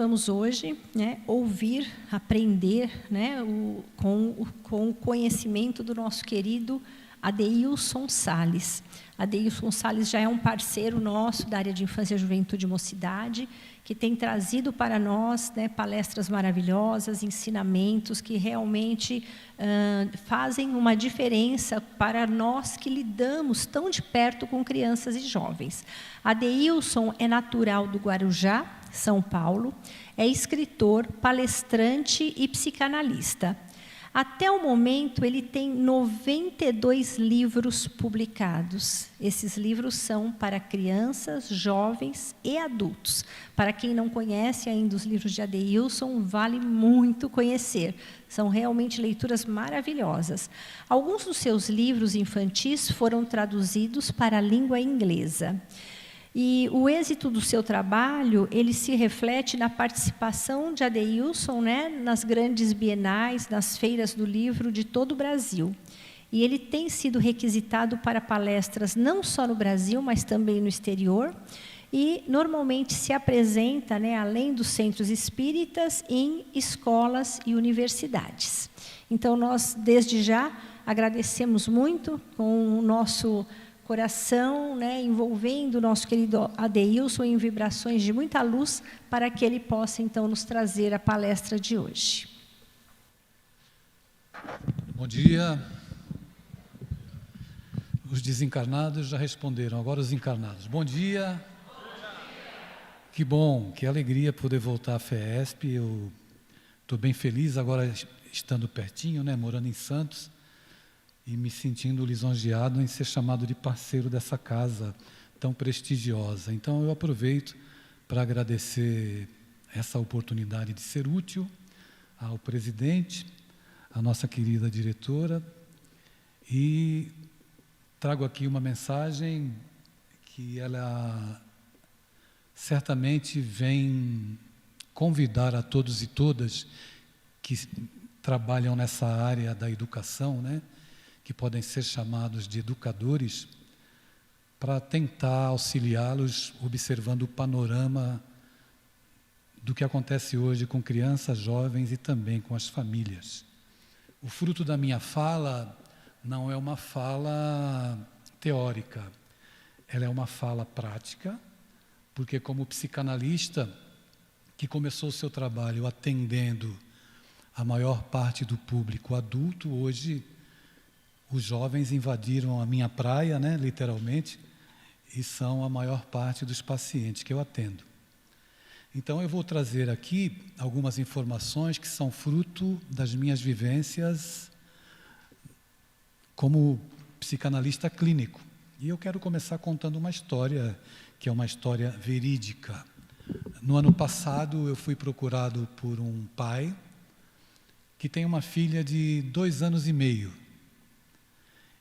vamos hoje, né, ouvir, aprender, né, com o conhecimento do nosso querido Adeilson Sales. Adeilson Sales já é um parceiro nosso da área de infância, juventude e mocidade, que tem trazido para nós, né, palestras maravilhosas, ensinamentos que realmente fazem uma diferença para nós que lidamos tão de perto com crianças e jovens. Adeilson é natural do Guarujá, São Paulo, é escritor, palestrante e psicanalista. Até o momento, ele tem 92 livros publicados. Esses livros são para crianças, jovens e adultos. Para quem não conhece ainda os livros de Adeilson, vale muito conhecer. São realmente leituras maravilhosas. Alguns dos seus livros infantis foram traduzidos para a língua inglesa. E o êxito do seu trabalho, ele se reflete na participação de Adeilson, né, nas grandes bienais, nas feiras do livro de todo o Brasil. E ele tem sido requisitado para palestras não só no Brasil, mas também no exterior. E normalmente se apresenta, né, além dos centros espíritas, em escolas e universidades. Então, nós, desde já, agradecemos muito com o nosso coração, né, envolvendo o nosso querido Adeilson em vibrações de muita luz, para que ele possa, então, nos trazer a palestra de hoje. Bom dia. Os desencarnados já responderam, agora os encarnados. Bom dia. Que bom, que alegria poder voltar à FEESP. Eu estou bem feliz agora estando pertinho, né, morando em Santos, e me sentindo lisonjeado em ser chamado de parceiro dessa casa tão prestigiosa. Então, eu aproveito para agradecer essa oportunidade de ser útil ao presidente, à nossa querida diretora, e trago aqui uma mensagem que ela certamente vem convidar a todos e todas que trabalham nessa área da educação, né, que podem ser chamados de educadores, para tentar auxiliá-los observando o panorama do que acontece hoje com crianças, jovens e também com as famílias. O fruto da minha fala não é uma fala teórica, ela é uma fala prática, porque como psicanalista que começou o seu trabalho atendendo a maior parte do público adulto, hoje os jovens invadiram a minha praia, né, literalmente, e são a maior parte dos pacientes que eu atendo. Então, eu vou trazer aqui algumas informações que são fruto das minhas vivências como psicanalista clínico. E eu quero começar contando uma história, que é uma história verídica. No ano passado, eu fui procurado por um pai que tem uma filha de 2 anos e meio.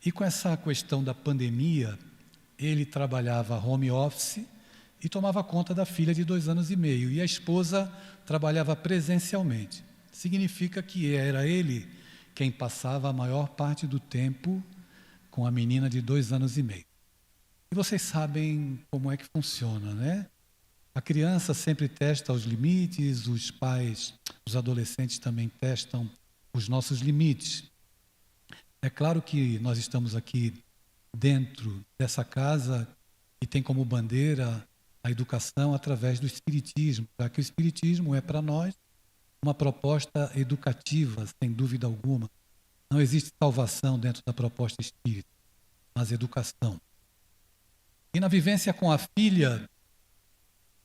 E com essa questão da pandemia, ele trabalhava home office e tomava conta da filha de 2 anos e meio. E a esposa trabalhava presencialmente. Significa que era ele quem passava a maior parte do tempo com a menina de 2 anos e meio. E vocês sabem como é que funciona, né? A criança sempre testa os limites, os pais, os adolescentes também testam os nossos limites. É claro que nós estamos aqui dentro dessa casa que tem como bandeira a educação através do Espiritismo, já que o Espiritismo é para nós uma proposta educativa, sem dúvida alguma. Não existe salvação dentro da proposta espírita, mas educação. E na vivência com a filha,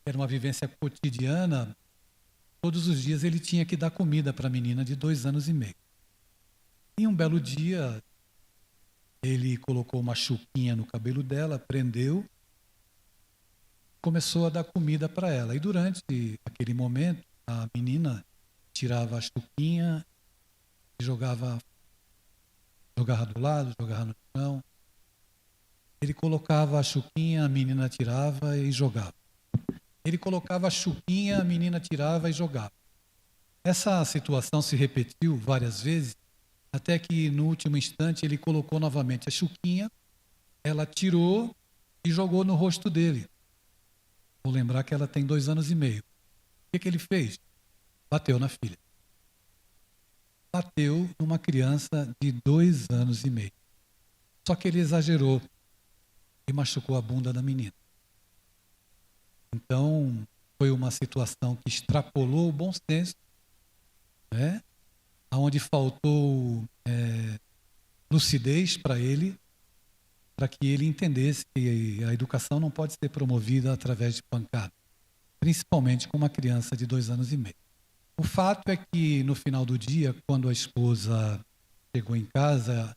era uma vivência cotidiana, todos os dias ele tinha que dar comida para a menina de 2 anos e meio. E um belo dia, ele colocou uma chuquinha no cabelo dela, prendeu, começou a dar comida para ela. E durante aquele momento, a menina tirava a chuquinha e jogava do lado, jogava no chão. Ele colocava a chuquinha, a menina tirava e jogava. Ele colocava a chuquinha, a menina tirava e jogava. Essa situação se repetiu várias vezes, até que no último instante ele colocou novamente a chuquinha, ela tirou e jogou no rosto dele. Vou lembrar que ela tem 2 anos e meio. que ele fez? Bateu na filha. Bateu numa criança de 2 anos e meio. Só que ele exagerou e machucou a bunda da menina. Então, foi uma situação que extrapolou o bom senso, né? Onde faltou lucidez para ele, para que ele entendesse que a educação não pode ser promovida através de pancada, principalmente com uma criança de 2 anos e meio. O fato é que, no final do dia, quando a esposa chegou em casa,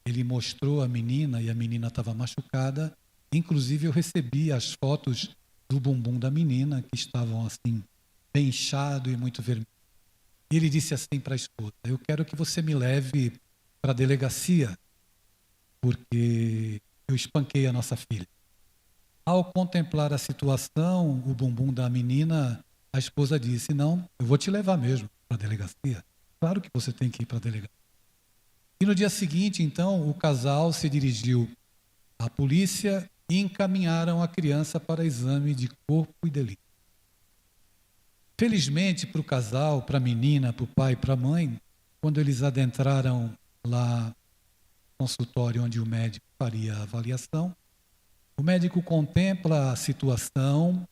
ele mostrou a menina e a menina estava machucada. Inclusive, eu recebi as fotos do bumbum da menina, que estavam assim, bem inchado e muito vermelho. E ele disse assim para a esposa: eu quero que você me leve para a delegacia, porque eu espanquei a nossa filha. Ao contemplar a situação, o bumbum da menina, a esposa disse: não, eu vou te levar mesmo para a delegacia. Claro que você tem que ir para a delegacia. E no dia seguinte, então, o casal se dirigiu à polícia e encaminharam a criança para exame de corpo e delito. Felizmente para o casal, para a menina, para o pai e para a mãe, quando eles adentraram lá no consultório onde o médico faria a avaliação, o médico contempla a situação,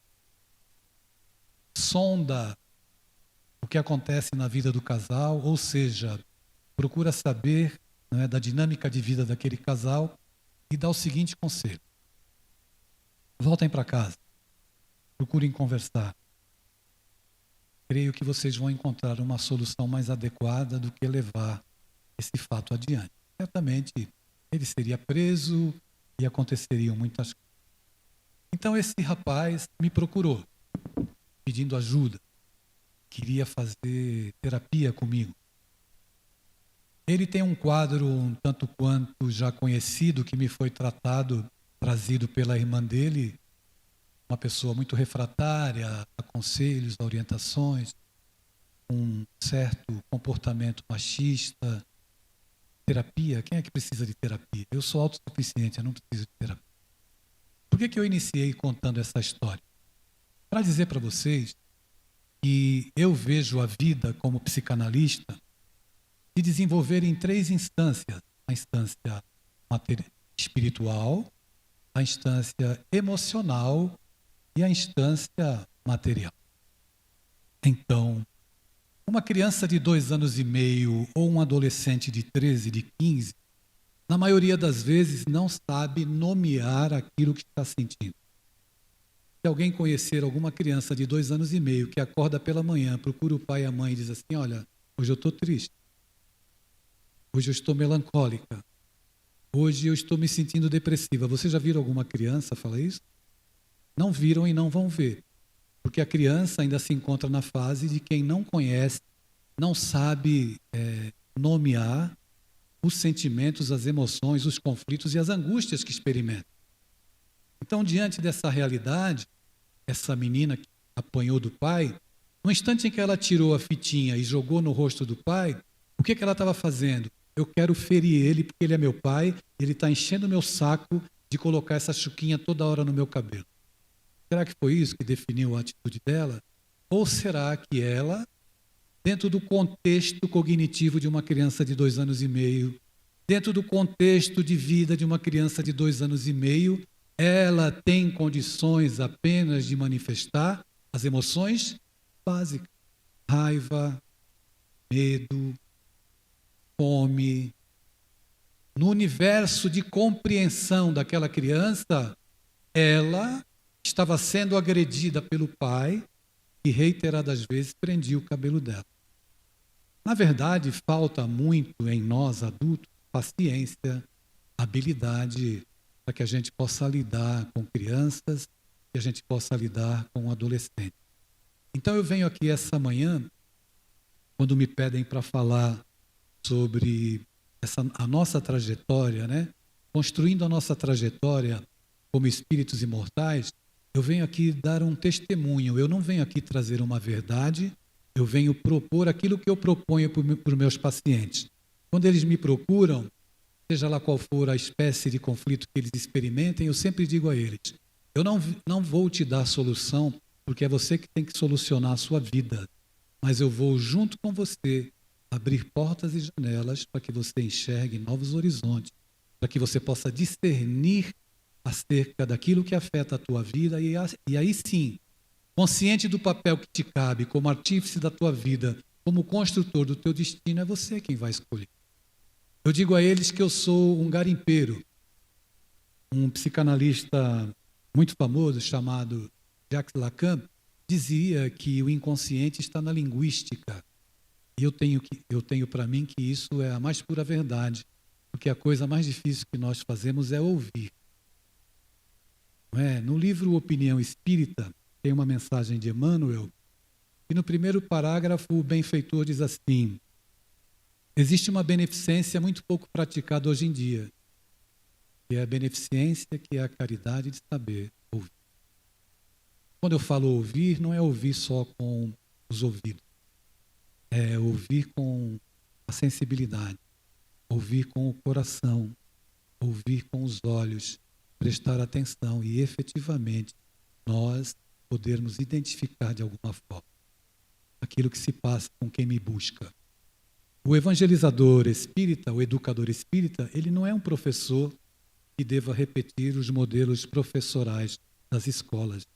sonda o que acontece na vida do casal, ou seja, procura saber, né, da dinâmica de vida daquele casal e dá o seguinte conselho: voltem para casa, procurem conversar. Creio que vocês vão encontrar uma solução mais adequada do que levar esse fato adiante. Certamente ele seria preso e aconteceriam muitas coisas. Então esse rapaz me procurou, pedindo ajuda, queria fazer terapia comigo. Ele tem um quadro um tanto quanto já conhecido, que me foi trazido pela irmã dele, uma pessoa muito refratária a conselhos, a orientações, um certo comportamento machista. Terapia, quem é que precisa de terapia? Eu sou autossuficiente, eu não preciso de terapia. Por que eu iniciei contando essa história? Para dizer para vocês que eu vejo a vida como psicanalista de desenvolver em 3 instâncias: a instância espiritual, a instância emocional e a instância material. Então, uma criança de 2 anos e meio ou um adolescente de 13, de 15, na maioria das vezes não sabe nomear aquilo que está sentindo. Se alguém conhecer alguma criança de 2 anos e meio que acorda pela manhã, procura o pai e a mãe e diz assim: olha, hoje eu estou triste, hoje eu estou melancólica, hoje eu estou me sentindo depressiva. Vocês já viram alguma criança falar isso? Não viram e não vão ver, porque a criança ainda se encontra na fase de quem não conhece, não sabe nomear os sentimentos, as emoções, os conflitos e as angústias que experimenta. Então, diante dessa realidade, essa menina que apanhou do pai, no instante em que ela tirou a fitinha e jogou no rosto do pai, o que ela estava fazendo? Eu quero ferir ele porque ele é meu pai, ele está enchendo o meu saco de colocar essa chuquinha toda hora no meu cabelo. Será que foi isso que definiu a atitude dela? Ou será que ela, dentro do contexto cognitivo de uma criança de 2 anos e meio, dentro do contexto de vida de uma criança de 2 anos e meio, ela tem condições apenas de manifestar as emoções básicas: raiva, medo, fome. No universo de compreensão daquela criança, ela estava sendo agredida pelo pai, que reiteradas vezes prendia o cabelo dela. Na verdade, falta muito em nós adultos paciência, habilidade, para que a gente possa lidar com crianças, que a gente possa lidar com adolescentes. Então eu venho aqui essa manhã, quando me pedem para falar sobre a nossa trajetória, né? Construindo a nossa trajetória como espíritos imortais, eu venho aqui dar um testemunho. Eu não venho aqui trazer uma verdade, eu venho propor aquilo que eu proponho para os meus pacientes. Quando eles me procuram, seja lá qual for a espécie de conflito que eles experimentem, eu sempre digo a eles: eu não vou te dar solução porque é você que tem que solucionar a sua vida. Mas eu vou junto com você abrir portas e janelas para que você enxergue novos horizontes, para que você possa discernir acerca daquilo que afeta a tua vida e aí sim, consciente do papel que te cabe como artífice da tua vida, como construtor do teu destino, é você quem vai escolher. Eu digo a eles que eu sou um garimpeiro. Um psicanalista muito famoso chamado Jacques Lacan dizia que o inconsciente está na linguística. E eu tenho para mim que isso é a mais pura verdade, porque a coisa mais difícil que nós fazemos é ouvir. Não é? No livro Opinião Espírita, tem uma mensagem de Emmanuel, e no primeiro parágrafo o benfeitor diz assim: existe uma beneficência muito pouco praticada hoje em dia, que é a beneficência, que é a caridade de saber ouvir. Quando eu falo ouvir, não é ouvir só com os ouvidos, é ouvir com a sensibilidade, ouvir com o coração, ouvir com os olhos, prestar atenção e efetivamente nós podermos identificar de alguma forma aquilo que se passa com quem me busca. O evangelizador espírita, o educador espírita, ele não é um professor que deva repetir os modelos professorais das escolas.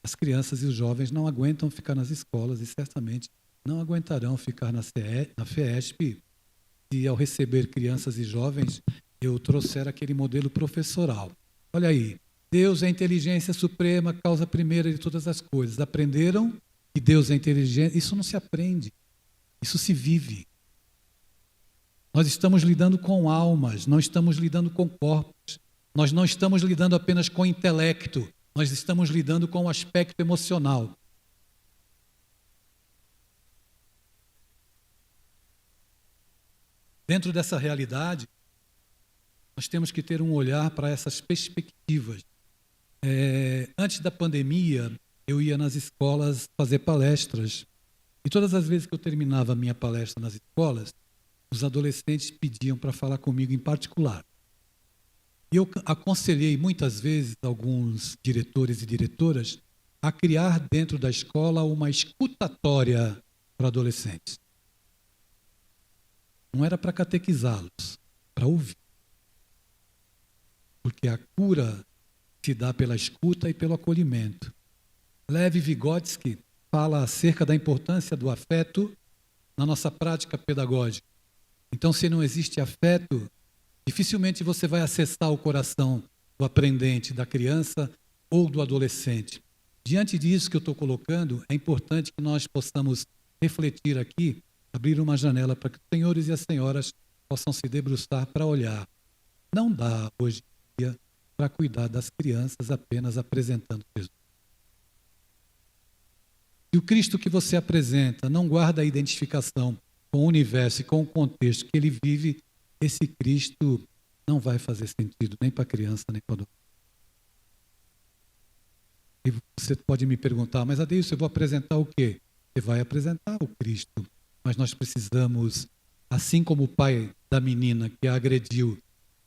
As crianças e os jovens não aguentam ficar nas escolas e certamente não aguentarão ficar na FESP se ao receber crianças e jovens eu trouxer aquele modelo professoral. Olha aí, Deus é a inteligência suprema, causa primeira de todas as coisas. Aprenderam que Deus é inteligente? Isso não se aprende, isso se vive. Nós estamos lidando com almas, não estamos lidando com corpos. Nós não estamos lidando apenas com intelecto, nós estamos lidando com o aspecto emocional. Dentro dessa realidade, nós temos que ter um olhar para essas perspectivas. Antes da pandemia, eu ia nas escolas fazer palestras. E todas as vezes que eu terminava a minha palestra nas escolas, os adolescentes pediam para falar comigo em particular. E eu aconselhei muitas vezes alguns diretores e diretoras a criar dentro da escola uma escutatória para adolescentes. Não era para catequizá-los, para ouvir. Porque a cura se dá pela escuta e pelo acolhimento. Lev Vygotsky fala acerca da importância do afeto na nossa prática pedagógica. Então, se não existe afeto, dificilmente você vai acessar o coração do aprendente, da criança ou do adolescente. Diante disso que eu estou colocando, é importante que nós possamos refletir aqui, abrir uma janela para que os senhores e as senhoras possam se debruçar para olhar. Não dá, hoje em dia, para cuidar das crianças apenas apresentando Jesus. Se o Cristo que você apresenta não guarda a identificação com o universo e com o contexto que ele vive, esse Cristo não vai fazer sentido nem para a criança, nem para o adulto. E você pode me perguntar, mas Adeilson, eu vou apresentar o quê? Você vai apresentar o Cristo, mas nós precisamos, assim como o pai da menina que a agrediu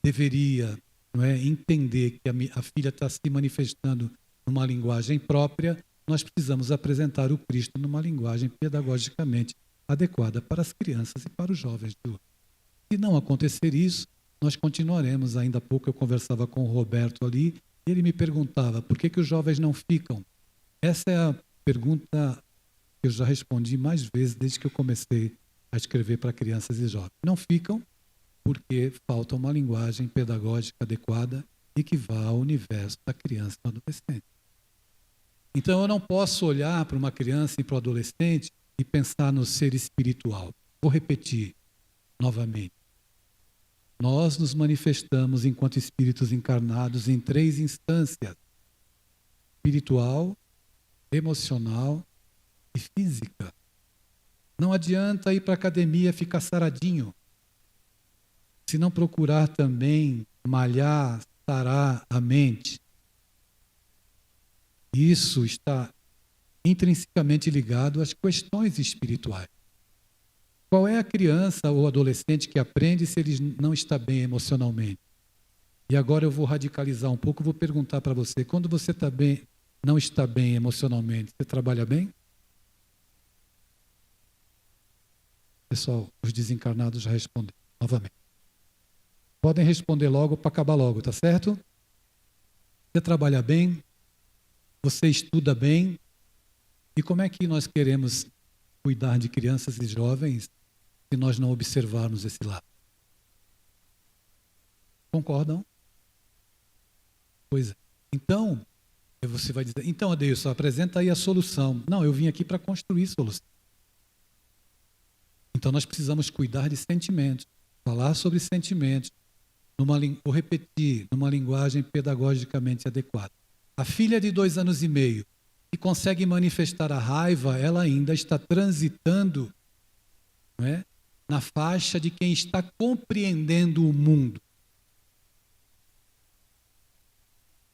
deveria, não é, entender que a filha está se manifestando numa linguagem própria, nós precisamos apresentar o Cristo numa linguagem pedagogicamente adequada para as crianças e para os jovens de hoje. Se não acontecer isso, nós continuaremos. Ainda há pouco eu conversava com o Roberto ali, e ele me perguntava, por que os jovens não ficam? Essa é a pergunta que eu já respondi mais vezes desde que eu comecei a escrever para crianças e jovens. Não ficam porque falta uma linguagem pedagógica adequada e que vá ao universo da criança e do adolescente. Então eu não posso olhar para uma criança e para o adolescente e pensar no ser espiritual. Vou repetir novamente. Nós nos manifestamos enquanto espíritos encarnados em 3 instâncias: espiritual, emocional e física. Não adianta ir para a academia ficar saradinho, se não procurar também malhar, sarar a mente. Isso está intrinsecamente ligado às questões espirituais. Qual é a criança ou adolescente que aprende se ele não está bem emocionalmente? E agora eu vou radicalizar um pouco, vou perguntar para você, quando você está bem não está bem emocionalmente, você trabalha bem? Pessoal, os desencarnados já responderam novamente. Podem responder logo para acabar logo, tá certo? Você trabalha bem? Você estuda bem? E como é que nós queremos cuidar de crianças e jovens se nós não observarmos esse lado? Concordam? Pois é. Então, você vai dizer, então, Adeilson, apresenta aí a solução. Não, eu vim aqui para construir solução. Então, nós precisamos cuidar de sentimentos, falar sobre sentimentos, vou repetir, numa linguagem pedagogicamente adequada. A filha de 2 anos e meio, que consegue manifestar a raiva, ela ainda está transitando, não é, na faixa de quem está compreendendo o mundo.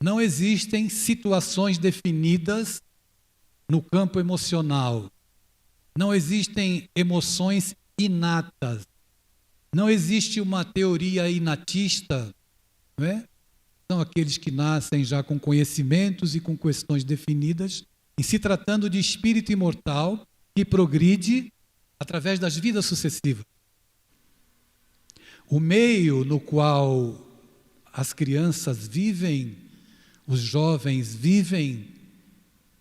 Não existem situações definidas no campo emocional. Não existem emoções inatas. Não existe uma teoria inatista, não é? São aqueles que nascem já com conhecimentos e com questões definidas, em se tratando de espírito imortal que progride através das vidas sucessivas. O meio no qual as crianças vivem, os jovens vivem,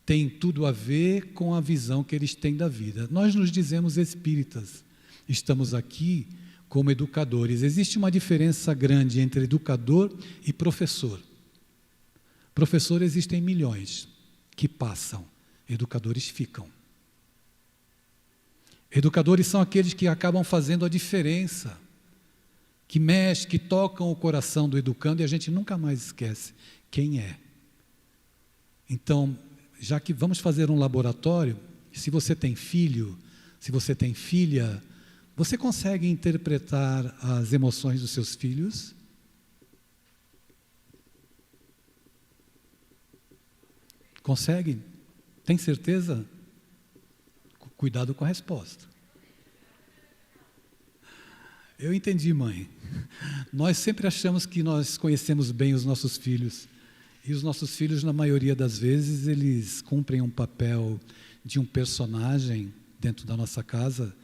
tem tudo a ver com a visão que eles têm da vida. Nós nos dizemos espíritas, estamos aqui como educadores. Existe uma diferença grande entre educador e professor. Professor existem milhões que passam, educadores ficam. Educadores são aqueles que acabam fazendo a diferença, que mexem, que tocam o coração do educando e a gente nunca mais esquece quem é. Então, já que vamos fazer um laboratório, se você tem filho, se você tem filha, você consegue interpretar as emoções dos seus filhos? Consegue? Tem certeza? Cuidado com a resposta. Eu entendi, mãe. Nós sempre achamos que nós conhecemos bem os nossos filhos. E os nossos filhos, na maioria das vezes, eles cumprem um papel de um personagem dentro da nossa casa,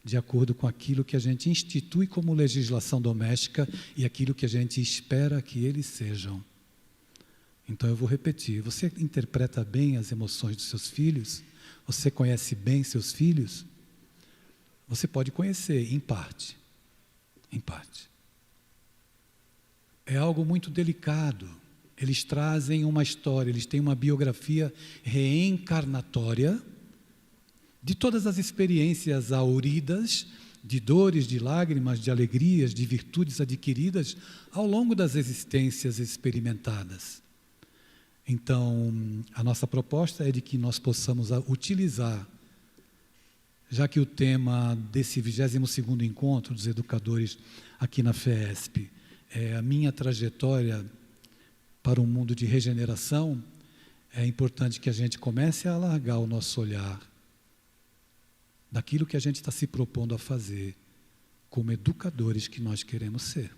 de acordo com aquilo que a gente institui como legislação doméstica e aquilo que a gente espera que eles sejam. Então eu vou repetir, você interpreta bem as emoções dos seus filhos? Você conhece bem seus filhos? Você pode conhecer, em parte. Em parte. É algo muito delicado. Eles trazem uma história, eles têm uma biografia reencarnatória de todas as experiências auridas, de dores, de lágrimas, de alegrias, de virtudes adquiridas ao longo das existências experimentadas. Então, a nossa proposta é de que nós possamos utilizar, já que o tema desse 22º encontro dos educadores aqui na FESP é a minha trajetória para um mundo de regeneração, é importante que a gente comece a alargar o nosso olhar daquilo que a gente está se propondo a fazer como educadores que nós queremos ser.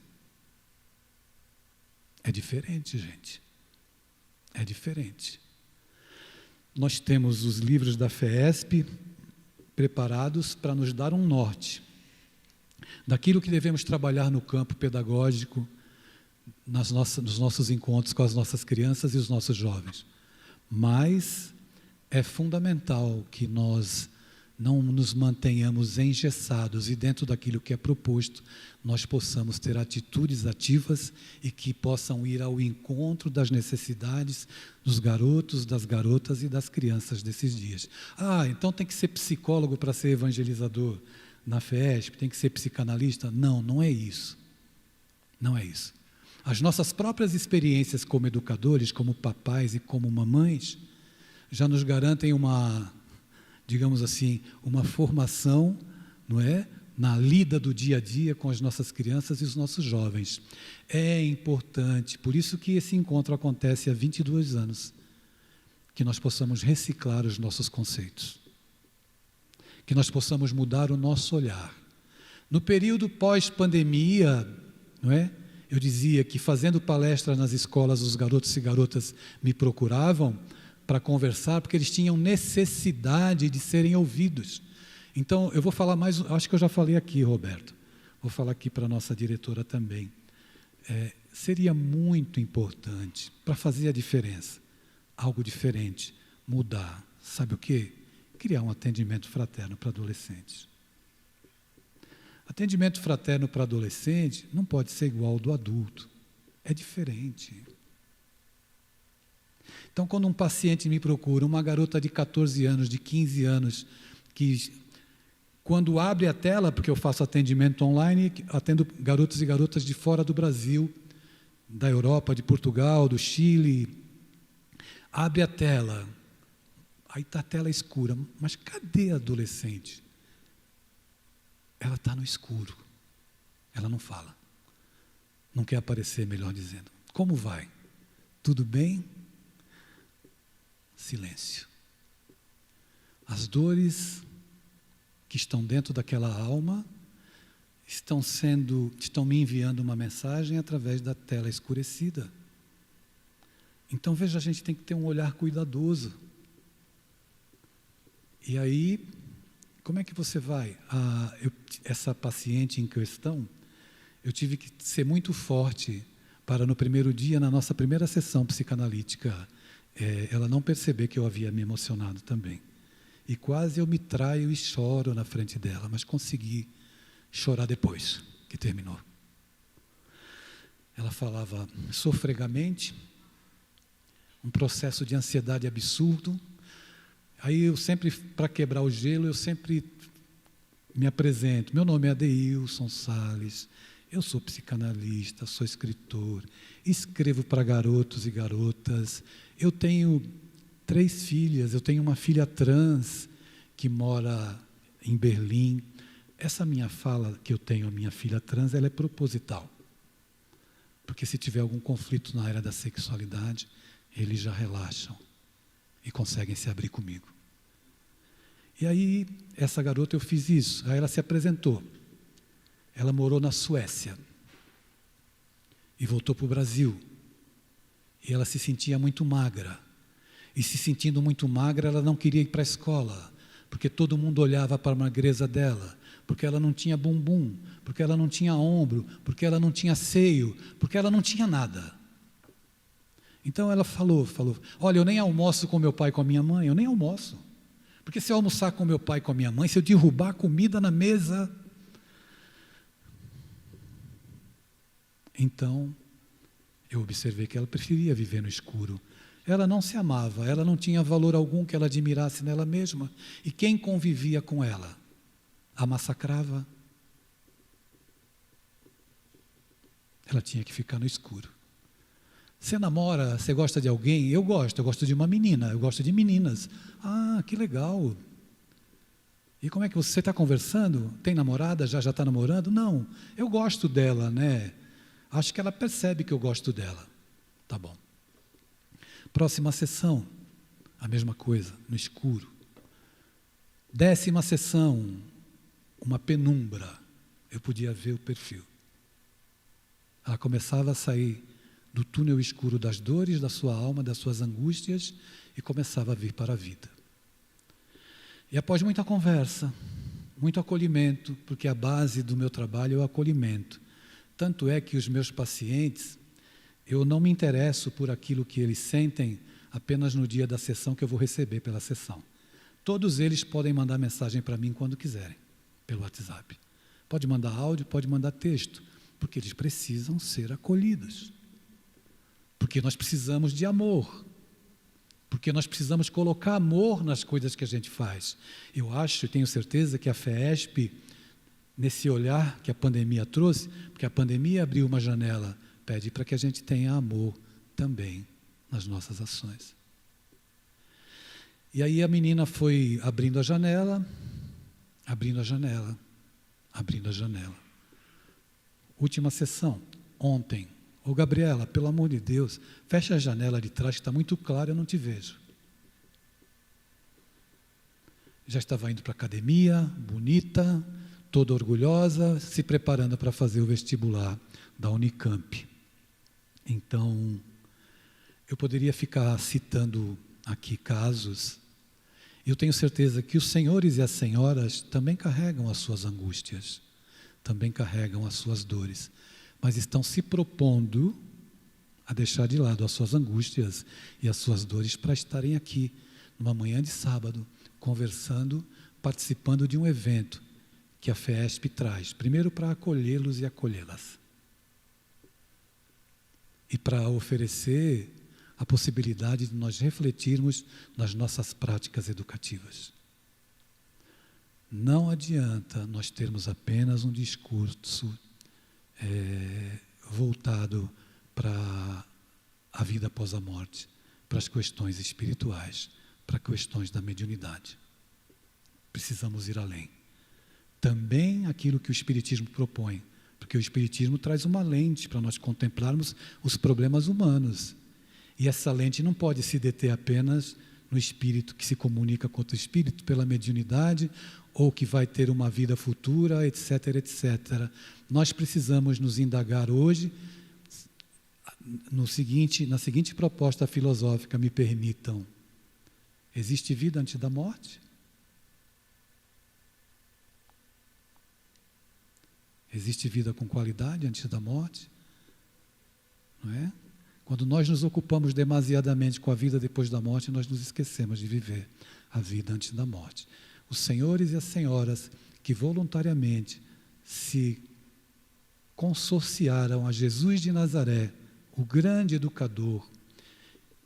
É diferente, gente. É diferente. Nós temos os livros da FESP preparados para nos dar um norte daquilo que devemos trabalhar no campo pedagógico, nos nossos encontros com as nossas crianças e os nossos jovens. Mas é fundamental que nós não nos mantenhamos engessados e dentro daquilo que é proposto, nós possamos ter atitudes ativas e que possam ir ao encontro das necessidades dos garotos, das garotas e das crianças desses dias. Então tem que ser psicólogo para ser evangelizador na FESP, tem que ser psicanalista? Não, não é isso. Não é isso. As nossas próprias experiências como educadores, como papais e como mamães, já nos garantem uma, digamos assim, uma formação, não é? Na lida do dia a dia com as nossas crianças e os nossos jovens. É importante, por isso que esse encontro acontece há 22 anos, que nós possamos reciclar os nossos conceitos, que nós possamos mudar o nosso olhar. No período pós-pandemia, não é? Eu dizia que fazendo palestra nas escolas, os garotos e garotas me procuravam para conversar, porque eles tinham necessidade de serem ouvidos. Então, eu vou falar mais, acho que eu já falei aqui, Roberto, vou falar aqui para a nossa diretora também. Seria muito importante, para fazer a diferença, algo diferente, mudar. Sabe o quê? Criar um atendimento fraterno para adolescentes. Atendimento fraterno para adolescente não pode ser igual ao do adulto. É diferente. Então, quando um paciente me procura, uma garota de 14 anos, de 15 anos, que quando abre a tela, porque eu faço atendimento online, atendo garotos e garotas de fora do Brasil, da Europa, de Portugal, do Chile, abre a tela, aí está a tela escura, mas cadê a adolescente? Ela está no escuro, ela não fala, não quer aparecer, melhor dizendo. Como vai? Tudo bem? Silêncio. As dores que estão dentro daquela alma estão me enviando uma mensagem através da tela escurecida. Então, veja, a gente tem que ter um olhar cuidadoso. E aí, como é que você vai? Essa paciente em questão, eu tive que ser muito forte para, no primeiro dia, na nossa primeira sessão psicanalítica, ela não perceber que eu havia me emocionado também. E quase eu me traio e choro na frente dela, mas consegui chorar depois que terminou. Ela falava sofregamente, um processo de ansiedade absurdo. Aí eu sempre, para quebrar o gelo, eu sempre me apresento. Meu nome é Adeilson Salles, eu sou psicanalista, sou escritor, escrevo para garotos e garotas. Eu tenho 3 filhas, eu tenho uma filha trans que mora em Berlim. Essa minha fala que eu tenho a minha filha trans, ela é proposital. Porque se tiver algum conflito na área da sexualidade, eles já relaxam e conseguem se abrir comigo. E aí, essa garota, eu fiz isso. Aí ela se apresentou. Ela morou na Suécia e voltou para o Brasil. E ela se sentia muito magra. E se sentindo muito magra, ela não queria ir para a escola, porque todo mundo olhava para a magreza dela, porque ela não tinha bumbum, porque ela não tinha ombro, porque ela não tinha seio, porque ela não tinha nada. Então ela falou, olha, eu nem almoço com meu pai e com a minha mãe, eu nem almoço. Porque se eu almoçar com meu pai e com a minha mãe, se eu derrubar a comida na mesa... Então, eu observei que ela preferia viver no escuro. Ela não se amava, ela não tinha valor algum que ela admirasse nela mesma. E quem convivia com ela a massacrava. Ela tinha que ficar no escuro. Você namora, você gosta de alguém? Eu gosto de uma menina, eu gosto de meninas. Ah, que legal. E como é que você está conversando? Tem namorada? Já está namorando? Não, eu gosto dela, né? Acho que ela percebe que eu gosto dela. Tá bom. Próxima sessão, a mesma coisa, no escuro. 10ª sessão, uma penumbra. Eu podia ver o perfil. Ela começava a sair do túnel escuro das dores, da sua alma, das suas angústias, e começava a vir para a vida. E após muita conversa, muito acolhimento, porque a base do meu trabalho é o acolhimento. Tanto é que os meus pacientes, eu não me interesso por aquilo que eles sentem apenas no dia da sessão que eu vou receber pela sessão. Todos eles podem mandar mensagem para mim quando quiserem, pelo WhatsApp. Pode mandar áudio, pode mandar texto, porque eles precisam ser acolhidos. Porque nós precisamos de amor. Porque nós precisamos colocar amor nas coisas que a gente faz. Eu acho e tenho certeza que a FESP, nesse olhar que a pandemia trouxe, porque a pandemia abriu uma janela, pede para que a gente tenha amor também nas nossas ações. E aí a menina foi abrindo a janela, abrindo a janela, abrindo a janela. Última sessão, ontem. Ô Gabriela, pelo amor de Deus, fecha a janela de trás que está muito claro, eu não te vejo. Já estava indo para a academia, bonita, toda orgulhosa, se preparando para fazer o vestibular da Unicamp. Então, eu poderia ficar citando aqui casos. Eu tenho certeza que os senhores e as senhoras também carregam as suas angústias, também carregam as suas dores, mas estão se propondo a deixar de lado as suas angústias e as suas dores para estarem aqui, numa manhã de sábado, conversando, participando de um evento que a FESP traz, primeiro para acolhê-los e acolhê-las, e para oferecer a possibilidade de nós refletirmos nas nossas práticas educativas. Não adianta nós termos apenas um discurso voltado para a vida após a morte, para as questões espirituais, para questões da mediunidade. Precisamos ir além. Também aquilo que o Espiritismo propõe, porque o Espiritismo traz uma lente para nós contemplarmos os problemas humanos. E essa lente não pode se deter apenas no espírito que se comunica com outro espírito pela mediunidade, ou que vai ter uma vida futura, etc, etc. Nós precisamos nos indagar hoje na seguinte proposta filosófica, me permitam. Existe vida antes da morte? Existe vida com qualidade antes da morte? Não é? Quando nós nos ocupamos demasiadamente com a vida depois da morte, nós nos esquecemos de viver a vida antes da morte. Os senhores e as senhoras que voluntariamente se consorciaram a Jesus de Nazaré, o grande educador,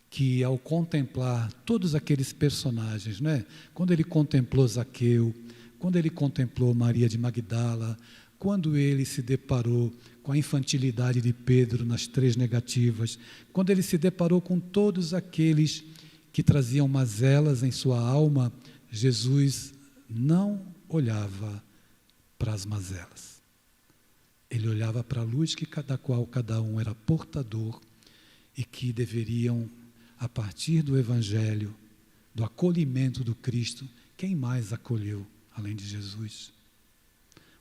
que ao contemplar todos aqueles personagens, né? Quando ele contemplou Zaqueu, quando ele contemplou Maria de Magdala, quando ele se deparou com a infantilidade de Pedro nas 3 negativas, quando ele se deparou com todos aqueles que traziam mazelas em sua alma, Jesus não olhava para as mazelas. Ele olhava para a luz da qual cada um era portador e que deveriam, a partir do Evangelho, do acolhimento do Cristo, quem mais acolheu além de Jesus?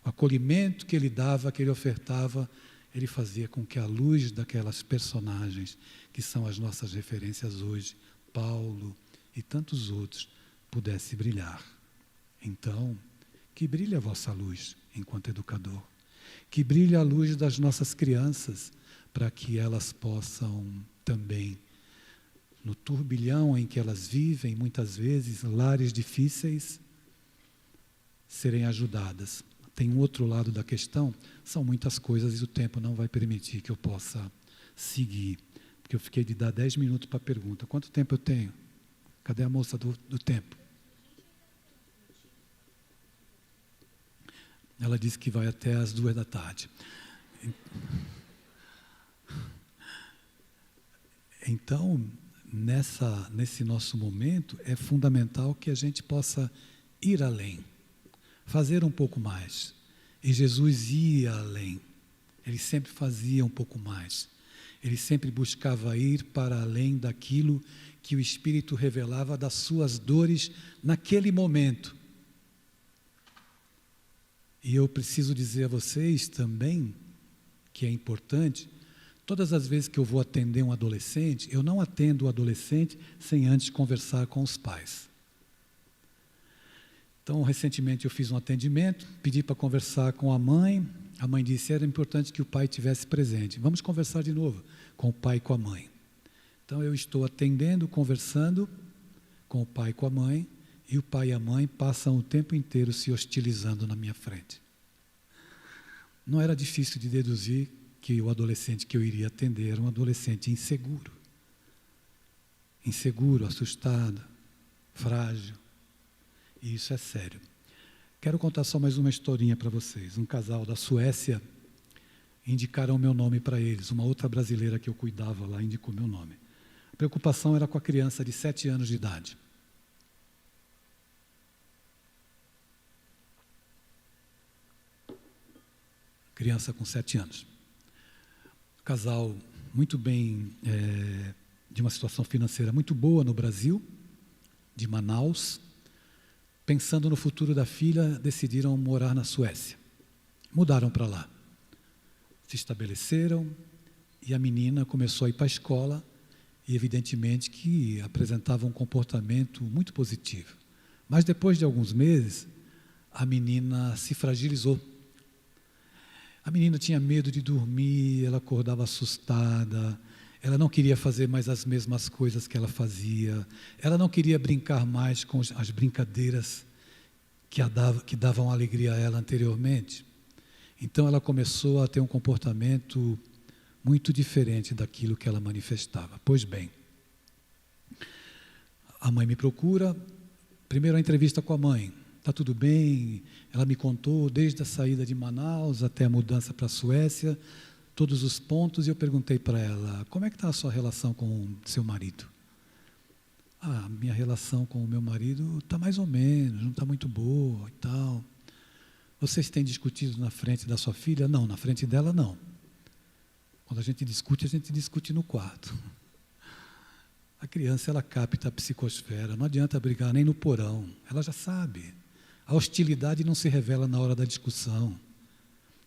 O acolhimento que ele dava, que ele ofertava, ele fazia com que a luz daquelas personagens, que são as nossas referências hoje, Paulo e tantos outros, pudesse brilhar. Então, que brilhe a vossa luz enquanto educador, que brilhe a luz das nossas crianças, para que elas possam também, no turbilhão em que elas vivem, muitas vezes, lares difíceis, serem ajudadas. Tem um outro lado da questão, são muitas coisas e o tempo não vai permitir que eu possa seguir, porque eu fiquei de dar 10 minutos para a pergunta. Quanto tempo eu tenho? Cadê a moça do tempo? Ela disse que vai até às 14h. Então, nesse nosso momento, é fundamental que a gente possa ir além, fazer um pouco mais. E Jesus ia além. Ele sempre fazia um pouco mais. Ele sempre buscava ir para além daquilo que o Espírito revelava das suas dores naquele momento. E eu preciso dizer a vocês também, que é importante, todas as vezes que eu vou atender um adolescente, eu não atendo o adolescente sem antes conversar com os pais. Então, recentemente eu fiz um atendimento, pedi para conversar com a mãe disse, era importante que o pai estivesse presente. Vamos conversar de novo com o pai e com a mãe. Então, eu estou atendendo, conversando com o pai e com a mãe, e o pai e a mãe passam o tempo inteiro se hostilizando na minha frente. Não era difícil de deduzir que o adolescente que eu iria atender era um adolescente inseguro. Inseguro, assustado, frágil. E isso é sério. Quero contar só mais uma historinha para vocês. Um casal da Suécia indicaram o meu nome para eles. Uma outra brasileira que eu cuidava lá indicou meu nome. A preocupação era com a criança de 7 anos de idade. Criança com 7 anos. Casal muito bem, de uma situação financeira muito boa no Brasil, de Manaus. Pensando no futuro da filha, decidiram morar na Suécia. Mudaram para lá. Se estabeleceram e a menina começou a ir para a escola e evidentemente que apresentava um comportamento muito positivo. Mas depois de alguns meses, a menina se fragilizou. A menina tinha medo de dormir, ela acordava assustada, ela não queria fazer mais as mesmas coisas que ela fazia, ela não queria brincar mais com as brincadeiras que davam alegria a ela anteriormente. Então ela começou a ter um comportamento muito diferente daquilo que ela manifestava. Pois bem, a mãe me procura, primeiro a entrevista com a mãe. Está tudo bem? Ela me contou desde a saída de Manaus até a mudança para a Suécia, todos os pontos, e eu perguntei para ela, como é que está a sua relação com o seu marido? A minha relação com o meu marido está mais ou menos, não está muito boa e tal. Vocês têm discutido na frente da sua filha? Não, na frente dela não. Quando a gente discute no quarto. A criança, ela capta a psicosfera, não adianta brigar nem no porão, ela já sabe. A hostilidade não se revela na hora da discussão.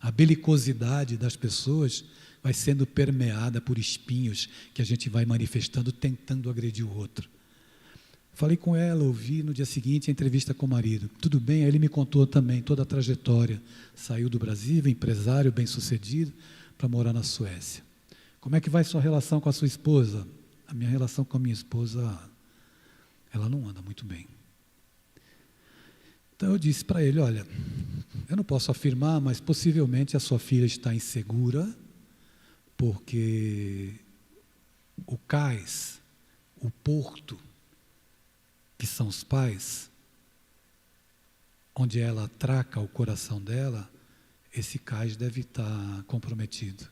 A belicosidade das pessoas vai sendo permeada por espinhos que a gente vai manifestando, tentando agredir o outro. Falei com ela, ouvi no dia seguinte a entrevista com o marido. Tudo bem, aí ele me contou também toda a trajetória. Saiu do Brasil, empresário, bem-sucedido, para morar na Suécia. Como é que vai sua relação com a sua esposa? A minha relação com a minha esposa, ela não anda muito bem. Então eu disse para ele, olha, eu não posso afirmar, mas possivelmente a sua filha está insegura, porque o cais, o porto, que são os pais, onde ela atraca o coração dela, esse cais deve estar comprometido.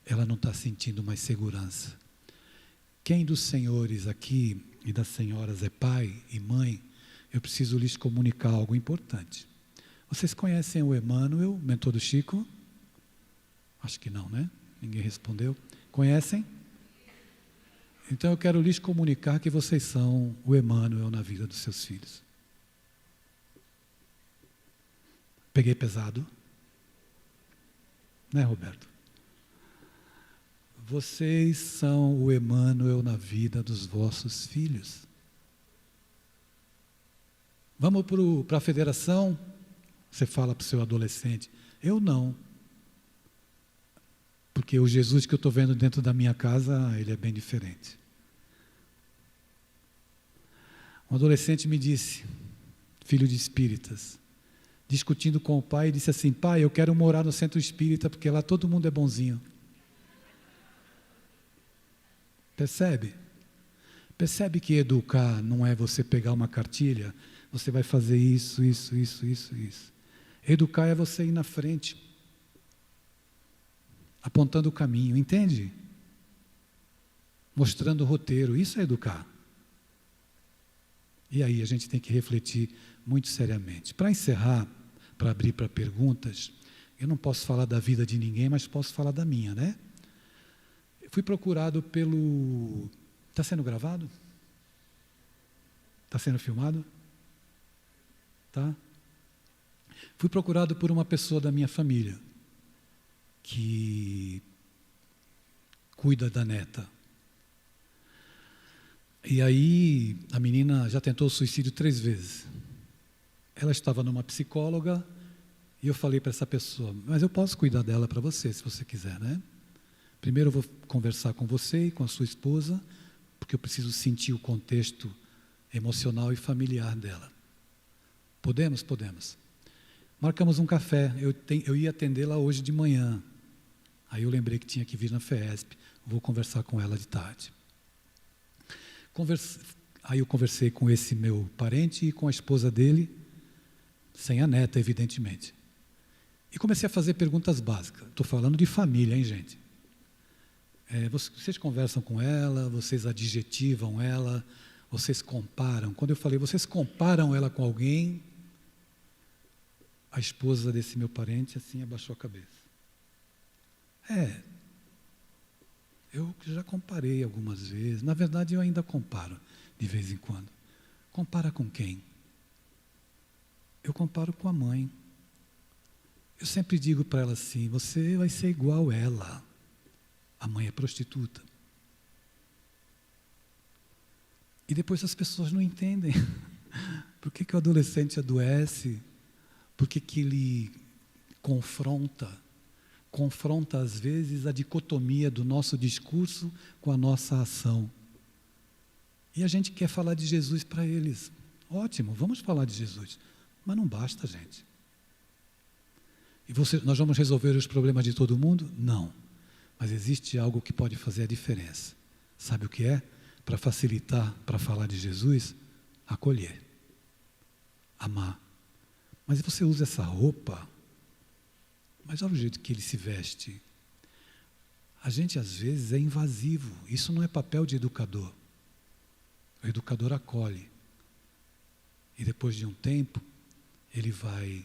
Ela não está sentindo mais segurança. Quem dos senhores aqui e das senhoras é pai e mãe, eu preciso lhes comunicar algo importante. Vocês conhecem o Emmanuel, mentor do Chico? Acho que não, né? Ninguém respondeu. Conhecem? Então eu quero lhes comunicar que vocês são o Emmanuel na vida dos seus filhos. Peguei pesado? Né, Roberto? Vocês são o Emmanuel na vida dos vossos filhos. Vamos para a federação? Você fala para o seu adolescente. Eu não. Porque o Jesus que eu estou vendo dentro da minha casa, ele é bem diferente. Um adolescente me disse, filho de espíritas, discutindo com o pai, disse assim, pai, eu quero morar no centro espírita, porque lá todo mundo é bonzinho. Percebe? Percebe que educar não é você pegar uma cartilha, você vai fazer isso. Educar é você ir na frente, apontando o caminho, entende? Mostrando o roteiro, isso é educar. E aí a gente tem que refletir muito seriamente. Para encerrar, para abrir para perguntas, eu não posso falar da vida de ninguém, mas posso falar da minha, né? Fui procurado pelo... Está sendo gravado? Está sendo filmado? Tá? Fui procurado por uma pessoa da minha família que cuida da neta. E aí a menina já tentou suicídio 3 vezes. Ela estava numa psicóloga e eu falei para essa pessoa, mas eu posso cuidar dela para você, se você quiser, né? Primeiro eu vou conversar com você e com a sua esposa, porque eu preciso sentir o contexto emocional e familiar dela. Podemos? Podemos. Marcamos um café, eu ia atendê-la hoje de manhã. Aí eu lembrei que tinha que vir na FESP, vou conversar com ela de tarde. Aí eu conversei com esse meu parente e com a esposa dele, sem a neta, evidentemente. E comecei a fazer perguntas básicas. Estou falando de família, hein, gente? Vocês conversam com ela, vocês adjetivam ela, vocês comparam. Quando eu falei, vocês comparam ela com alguém, a esposa desse meu parente assim abaixou a cabeça. Eu já comparei algumas vezes, na verdade eu ainda comparo de vez em quando. Compara com quem? Eu comparo com a mãe. Eu sempre digo para ela assim, você vai ser igual ela. A mãe é prostituta. E depois as pessoas não entendem. Por que o adolescente adoece? Por que ele confronta às vezes a dicotomia do nosso discurso com a nossa ação. E a gente quer falar de Jesus para eles. Ótimo, vamos falar de Jesus. Mas não basta, gente. E nós vamos resolver os problemas de todo mundo? Não. Mas existe algo que pode fazer a diferença. Sabe o que é? Para facilitar, para falar de Jesus, acolher, amar. Mas você usa essa roupa, mas olha o jeito que ele se veste. A gente, às vezes, é invasivo. Isso não é papel de educador. O educador acolhe. E depois de um tempo, ele vai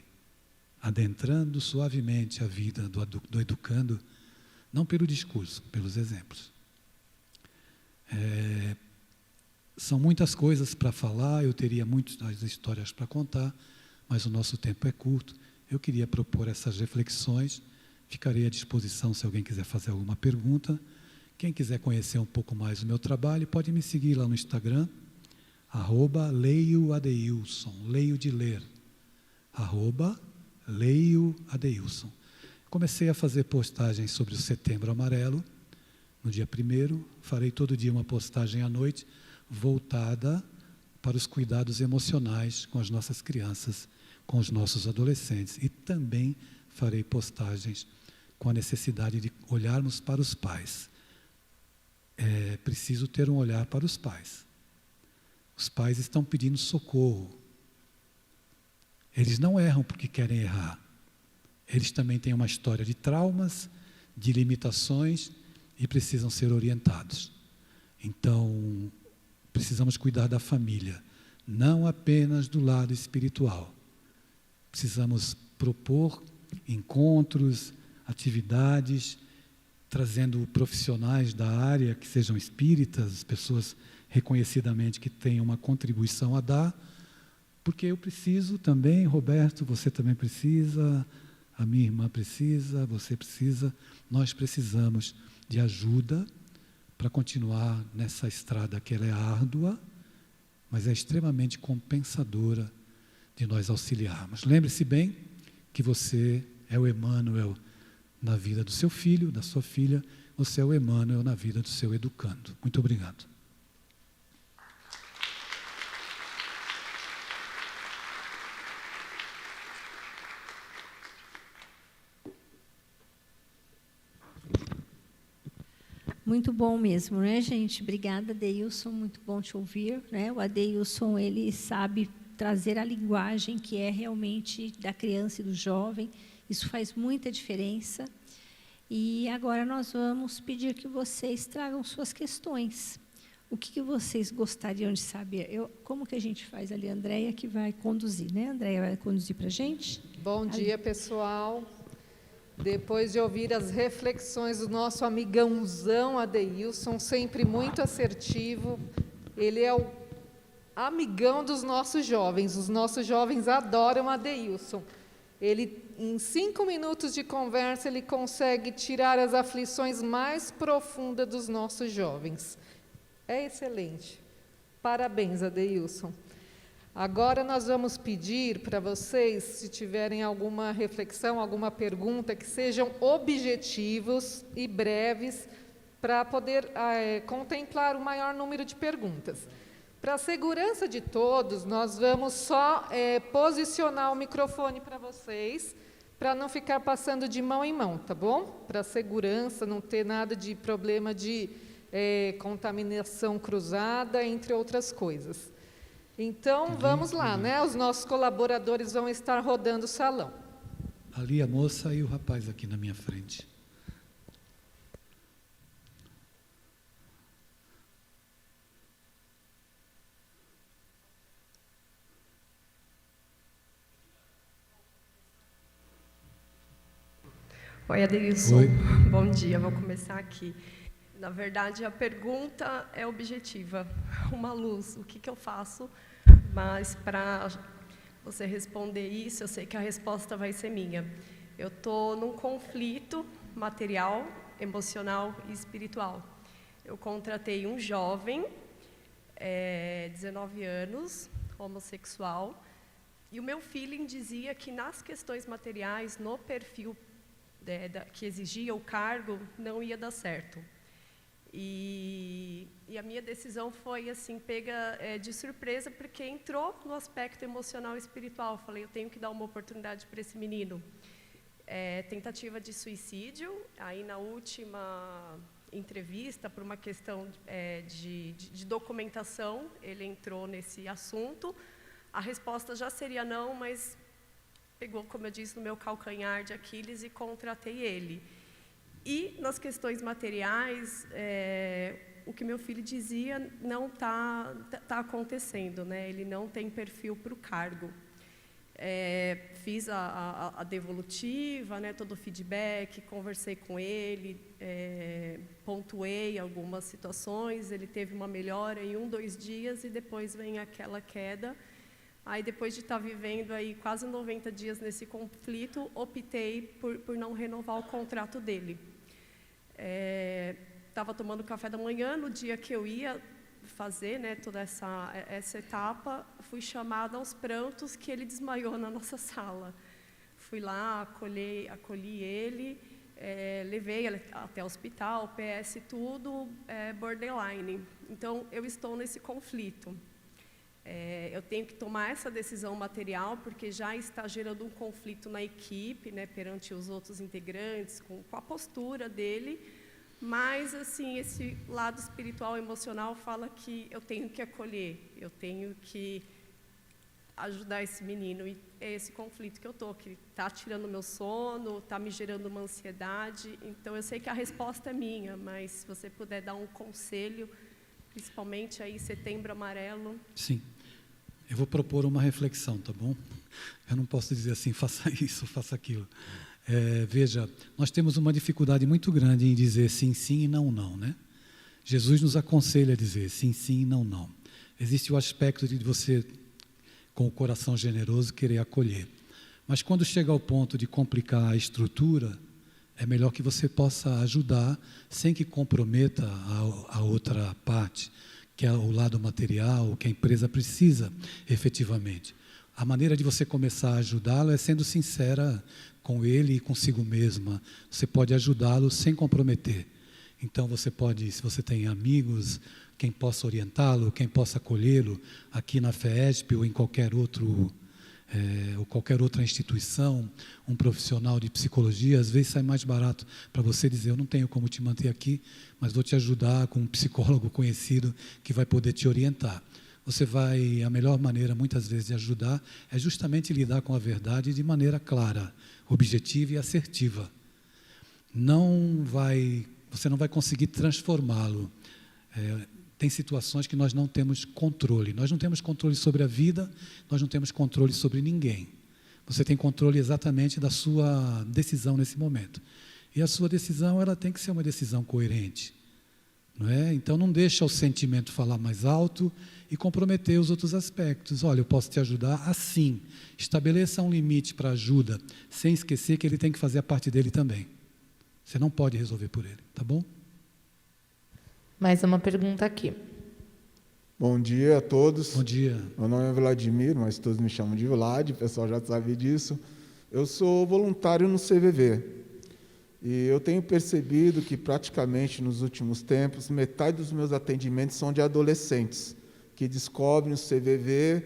adentrando suavemente a vida do educando, não pelo discurso, pelos exemplos. São muitas coisas para falar, eu teria muitas histórias para contar, mas o nosso tempo é curto. Eu queria propor essas reflexões, ficarei à disposição se alguém quiser fazer alguma pergunta. Quem quiser conhecer um pouco mais o meu trabalho, pode me seguir lá no Instagram, @leioadeilson, leio de ler, @leioadeilson. Comecei a fazer postagens sobre o Setembro Amarelo, no dia 1º, farei todo dia uma postagem à noite, voltada para os cuidados emocionais com as nossas crianças, com os nossos adolescentes. E também farei postagens com a necessidade de olharmos para os pais. É preciso ter um olhar para os pais. Os pais estão pedindo socorro. Eles não erram porque querem errar. Eles também têm uma história de traumas, de limitações e precisam ser orientados. Então, precisamos cuidar da família, não apenas do lado espiritual. Precisamos propor encontros, atividades, trazendo profissionais da área que sejam espíritas, pessoas reconhecidamente que tenham uma contribuição a dar, porque eu preciso também, Roberto, você também precisa, a minha irmã precisa, você precisa, nós precisamos de ajuda para continuar nessa estrada que ela é árdua, mas é extremamente compensadora de nós auxiliarmos. Lembre-se bem que você é o Emmanuel na vida do seu filho, da sua filha, você é o Emmanuel na vida do seu educando. Muito obrigado. Muito bom mesmo, né, gente? Obrigada, Adeilson, muito bom te ouvir, né? O Adeilson, ele sabe trazer a linguagem que é realmente da criança e do jovem, isso faz muita diferença. E agora nós vamos pedir que vocês tragam suas questões. O que vocês gostariam de saber? Como que a gente faz ali? A Andréia que vai conduzir, né? A Andréia vai conduzir para a gente? Bom dia, pessoal. Depois de ouvir as reflexões do nosso amigãozão Adeilson, sempre muito assertivo, ele é o amigão dos nossos jovens. Os nossos jovens adoram Adeilson. Ele, em 5 minutos de conversa, ele consegue tirar as aflições mais profundas dos nossos jovens. É excelente. Parabéns, Adeilson. Agora nós vamos pedir para vocês, se tiverem alguma reflexão, alguma pergunta, que sejam objetivos e breves para poder contemplar o maior número de perguntas. Para a segurança de todos, nós vamos só posicionar o microfone para vocês, para não ficar passando de mão em mão, tá bom? Para a segurança, não ter nada de problema de contaminação cruzada, entre outras coisas. Então, vamos lá, né? Os nossos colaboradores vão estar rodando o salão. Ali a moça e o rapaz aqui na minha frente. Oi, Adeilson. Oi. Bom dia, vou começar aqui. Na verdade, a pergunta é objetiva. Uma luz, o que eu faço? Mas para você responder isso, eu sei que a resposta vai ser minha. Eu estou num conflito material, emocional e espiritual. Eu contratei um jovem 19 anos, homossexual, e o meu feeling dizia que nas questões materiais, no perfil que exigia o cargo, não ia dar certo. E a minha decisão foi assim, pega de surpresa, porque entrou no aspecto emocional e espiritual. Falei, eu tenho que dar uma oportunidade para esse menino. Tentativa de suicídio, aí na última entrevista, por uma questão de documentação, ele entrou nesse assunto. A resposta já seria não, mas pegou, como eu disse, no meu calcanhar de Aquiles e contratei ele. E nas questões materiais, o que meu filho dizia não tá acontecendo, né? Ele não tem perfil para o cargo. Fiz a devolutiva, né, todo o feedback, conversei com ele, pontuei algumas situações, ele teve uma melhora em 2 dias e depois vem aquela queda. Aí, depois de estar vivendo aí quase 90 dias nesse conflito, optei por não renovar o contrato dele. Estava tomando café da manhã, no dia que eu ia fazer, né, toda essa etapa, fui chamada aos prantos que ele desmaiou na nossa sala. Fui lá, acolhi ele, levei ele até o hospital, PS, tudo, borderline. Então, eu estou nesse conflito. Eu tenho que tomar essa decisão material, porque já está gerando um conflito na equipe, né, perante os outros integrantes, com a postura dele, mas assim, esse lado espiritual e emocional fala que eu tenho que acolher, eu tenho que ajudar esse menino, e é esse conflito que eu estou, que está tirando o meu sono, está me gerando uma ansiedade. Então, eu sei que a resposta é minha, mas se você puder dar um conselho, principalmente aí Setembro Amarelo. Sim. Eu vou propor uma reflexão, tá bom? Eu não posso dizer assim, faça isso, faça aquilo. Veja, nós temos uma dificuldade muito grande em dizer sim, sim e não, não, né? Jesus nos aconselha a dizer sim, sim e não, não. Existe o aspecto de você, com o coração generoso, querer acolher. Mas quando chega ao ponto de complicar a estrutura, é melhor que você possa ajudar sem que comprometa a outra parte, que é o lado material, que a empresa precisa efetivamente. A maneira de você começar a ajudá-lo é sendo sincera com ele e consigo mesma. Você pode ajudá-lo sem comprometer. Então, você pode, se você tem amigos, quem possa orientá-lo, quem possa acolhê-lo, aqui na FESP ou em qualquer outra instituição, um profissional de psicologia, às vezes sai mais barato para você dizer, eu não tenho como te manter aqui, mas vou te ajudar com um psicólogo conhecido que vai poder te orientar. A melhor maneira, muitas vezes, de ajudar é justamente lidar com a verdade de maneira clara, objetiva e assertiva. Você não vai conseguir transformá-lo. Tem situações que nós não temos controle. Nós não temos controle sobre a vida, nós não temos controle sobre ninguém. Você tem controle exatamente da sua decisão nesse momento. E a sua decisão, ela tem que ser uma decisão coerente. Não é? Então, não deixa o sentimento falar mais alto e comprometer os outros aspectos. Olha, eu posso te ajudar assim. Estabeleça um limite para ajuda, sem esquecer que ele tem que fazer a parte dele também. Você não pode resolver por ele, tá bom? Mais uma pergunta aqui. Bom dia a todos. Bom dia. Meu nome é Vladimir, mas todos me chamam de Vlad, o pessoal já sabe disso. Eu sou voluntário no CVV. E eu tenho percebido que praticamente nos últimos tempos, metade dos meus atendimentos são de adolescentes, que descobrem o CVV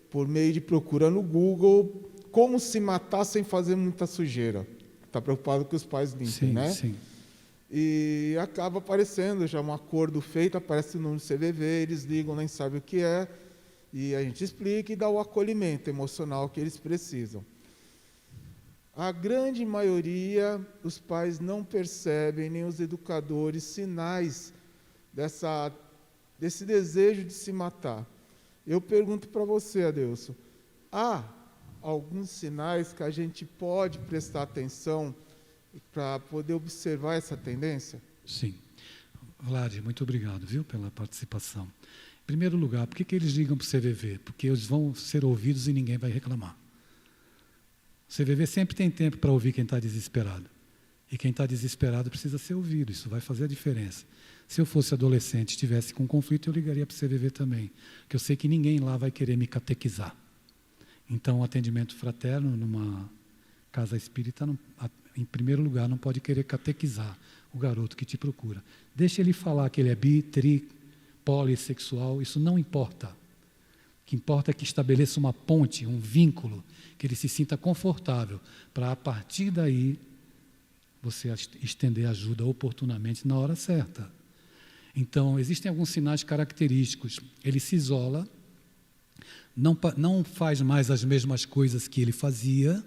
por meio de procura no Google, como se matar sem fazer muita sujeira. Está preocupado que os pais limpem, Sim, né? sim. E acaba aparecendo já um acordo feito, aparece o número do CVV, eles ligam, nem sabem o que é, e a gente explica e dá o acolhimento emocional que eles precisam. A grande maioria, os pais não percebem, nem os educadores, sinais desse desejo de se matar. Eu pergunto para você, Adelson, há alguns sinais que a gente pode prestar atenção para poder observar essa tendência? Sim. Vlad, muito obrigado, viu, pela participação. Em primeiro lugar, por que eles ligam para o CVV? Porque eles vão ser ouvidos e ninguém vai reclamar. O CVV sempre tem tempo para ouvir quem está desesperado. E quem está desesperado precisa ser ouvido, isso vai fazer a diferença. Se eu fosse adolescente e estivesse com conflito, eu ligaria para o CVV também, porque eu sei que ninguém lá vai querer me catequizar. Então, o atendimento fraterno numa casa espírita, em primeiro lugar, não pode querer catequizar o garoto que te procura. Deixa ele falar que ele é bi, tri, polissexual, isso não importa. O que importa é que estabeleça uma ponte, um vínculo, que ele se sinta confortável, para a partir daí você estender ajuda oportunamente na hora certa. Então, existem alguns sinais característicos. Ele se isola, não faz mais as mesmas coisas que ele fazia,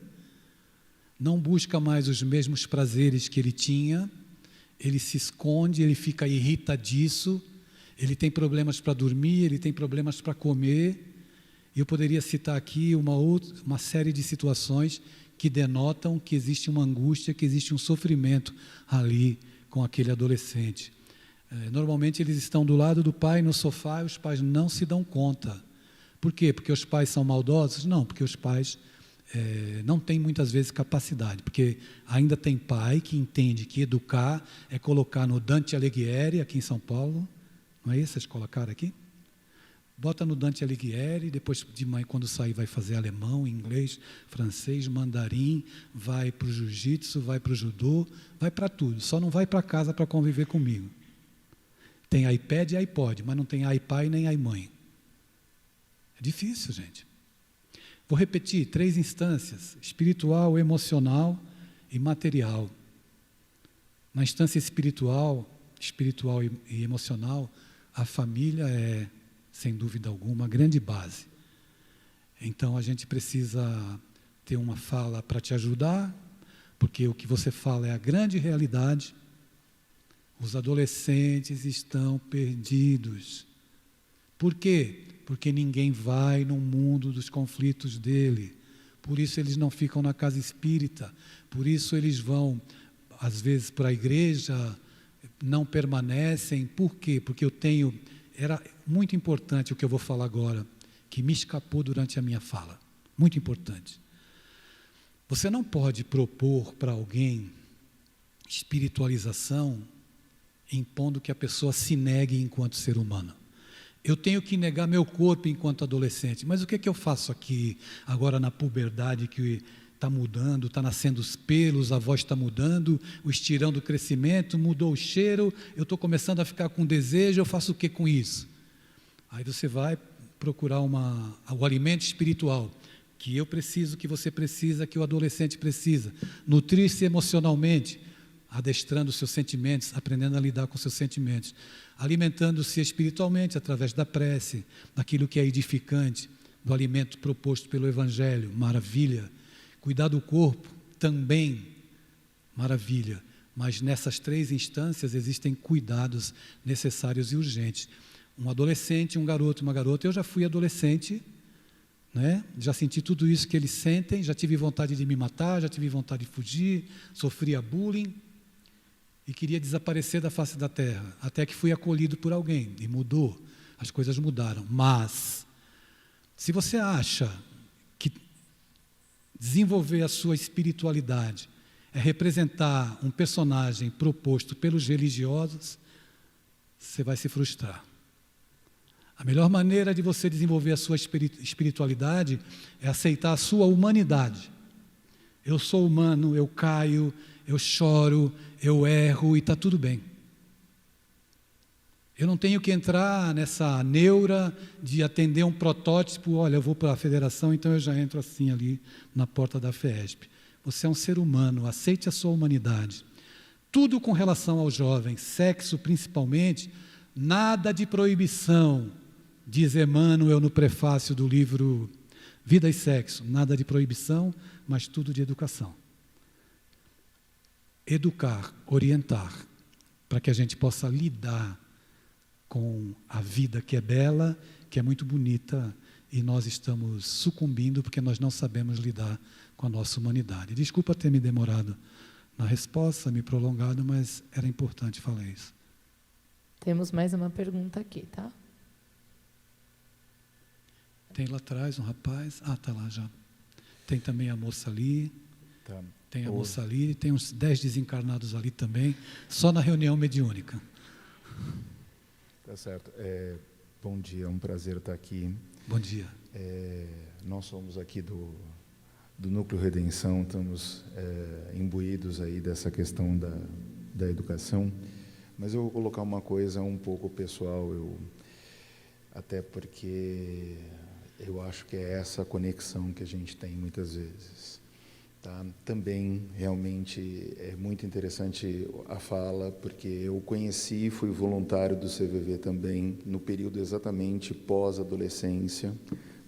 não busca mais os mesmos prazeres que ele tinha, ele se esconde, ele fica irritadiço, ele tem problemas para dormir, ele tem problemas para comer. E eu poderia citar aqui uma série de situações que denotam que existe uma angústia, que existe um sofrimento ali com aquele adolescente. Normalmente eles estão do lado do pai no sofá e os pais não se dão conta. Por quê? Porque os pais são maldosos? Não, porque os pais não têm muitas vezes capacidade, porque ainda tem pai que entende que educar é colocar no Dante Alighieri, aqui em São Paulo, não é isso? Vocês colocaram aqui? Bota no Dante Alighieri, depois de manhã, quando sair, vai fazer alemão, inglês, francês, mandarim, vai para o jiu-jitsu, vai para o judô, vai para tudo, só não vai para casa para conviver comigo. Tem iPad e iPod, mas não tem iPai nem iMãe. É difícil, gente. Vou repetir, 3 instâncias, espiritual, emocional e material. Na instância espiritual e emocional, a família é, sem dúvida alguma, a grande base. Então, a gente precisa ter uma fala para te ajudar, porque o que você fala é a grande realidade. Os adolescentes estão perdidos. Por quê? Porque ninguém vai no mundo dos conflitos dele. Por isso eles não ficam na casa espírita. Por isso eles vão, às vezes, para a igreja, não permanecem. Por quê? Porque era muito importante o que eu vou falar agora, que me escapou durante a minha fala. Muito importante. Você não pode propor para alguém espiritualização impondo que a pessoa se negue enquanto ser humano. Eu tenho que negar meu corpo enquanto adolescente, mas o que é que eu faço aqui, agora na puberdade, que está mudando, está nascendo os pelos, a voz está mudando, o estirão do crescimento, mudou o cheiro, eu estou começando a ficar com desejo, eu faço o que com isso? Aí você vai procurar o alimento espiritual, que eu preciso, que você precisa, que o adolescente precisa, nutrir-se emocionalmente, adestrando os seus sentimentos, aprendendo a lidar com seus sentimentos, alimentando-se espiritualmente através da prece, daquilo que é edificante, do alimento proposto pelo Evangelho, maravilha. Cuidar do corpo, também, maravilha. Mas nessas 3 instâncias existem cuidados necessários e urgentes. Um adolescente, um garoto, uma garota, eu já fui adolescente, né? Já senti tudo isso que eles sentem, já tive vontade de me matar, já tive vontade de fugir, sofria bullying, e queria desaparecer da face da terra, até que fui acolhido por alguém, e mudou, as coisas mudaram. Mas, se você acha que desenvolver a sua espiritualidade é representar um personagem proposto pelos religiosos, você vai se frustrar. A melhor maneira de você desenvolver a sua espiritualidade é aceitar a sua humanidade. Eu sou humano, eu caio, eu choro, eu erro e está tudo bem. Eu não tenho que entrar nessa neura de atender um protótipo, olha, eu vou para a federação, então eu já entro assim ali na porta da FESP. Você é um ser humano, aceite a sua humanidade. Tudo com relação aos jovens, sexo principalmente, nada de proibição, diz Emmanuel no prefácio do livro Vida e Sexo, nada de proibição, mas tudo de educação. Educar, orientar, para que a gente possa lidar com a vida que é bela, que é muito bonita, e nós estamos sucumbindo porque nós não sabemos lidar com a nossa humanidade. Desculpa ter me demorado na resposta, me prolongado, mas era importante falar isso. Temos mais uma pergunta aqui, tá? Tem lá atrás um rapaz, está lá já. Tem também a moça ali. Tem a moça ali e tem uns 10 desencarnados ali também, só na reunião mediúnica. Tá certo. Bom dia, é um prazer estar aqui. Bom dia. Nós somos aqui do Núcleo Redenção, estamos imbuídos aí dessa questão da educação, mas eu vou colocar uma coisa um pouco pessoal, até porque eu acho que é essa conexão que a gente tem muitas vezes. Tá? Também, realmente, é muito interessante a fala, porque eu conheci, fui voluntário do CVV também, no período exatamente pós-adolescência,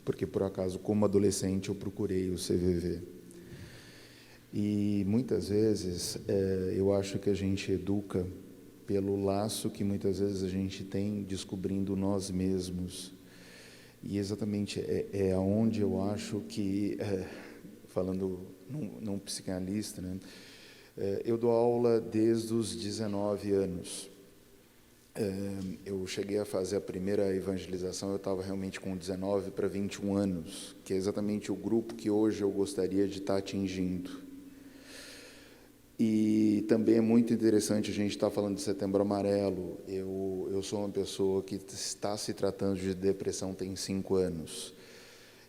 porque, por acaso, como adolescente, eu procurei o CVV. E, muitas vezes, eu acho que a gente educa pelo laço que, muitas vezes, a gente tem descobrindo nós mesmos. E, exatamente, é aonde eu acho que, falando num psicanalista, né? Eu dou aula desde os 19 anos. Eu cheguei a fazer a primeira evangelização, eu estava realmente com 19 para 21 anos, que é exatamente o grupo que hoje eu gostaria de estar atingindo. E também é muito interessante a gente estar falando de Setembro Amarelo. Eu sou uma pessoa que está se tratando de depressão tem 5 anos.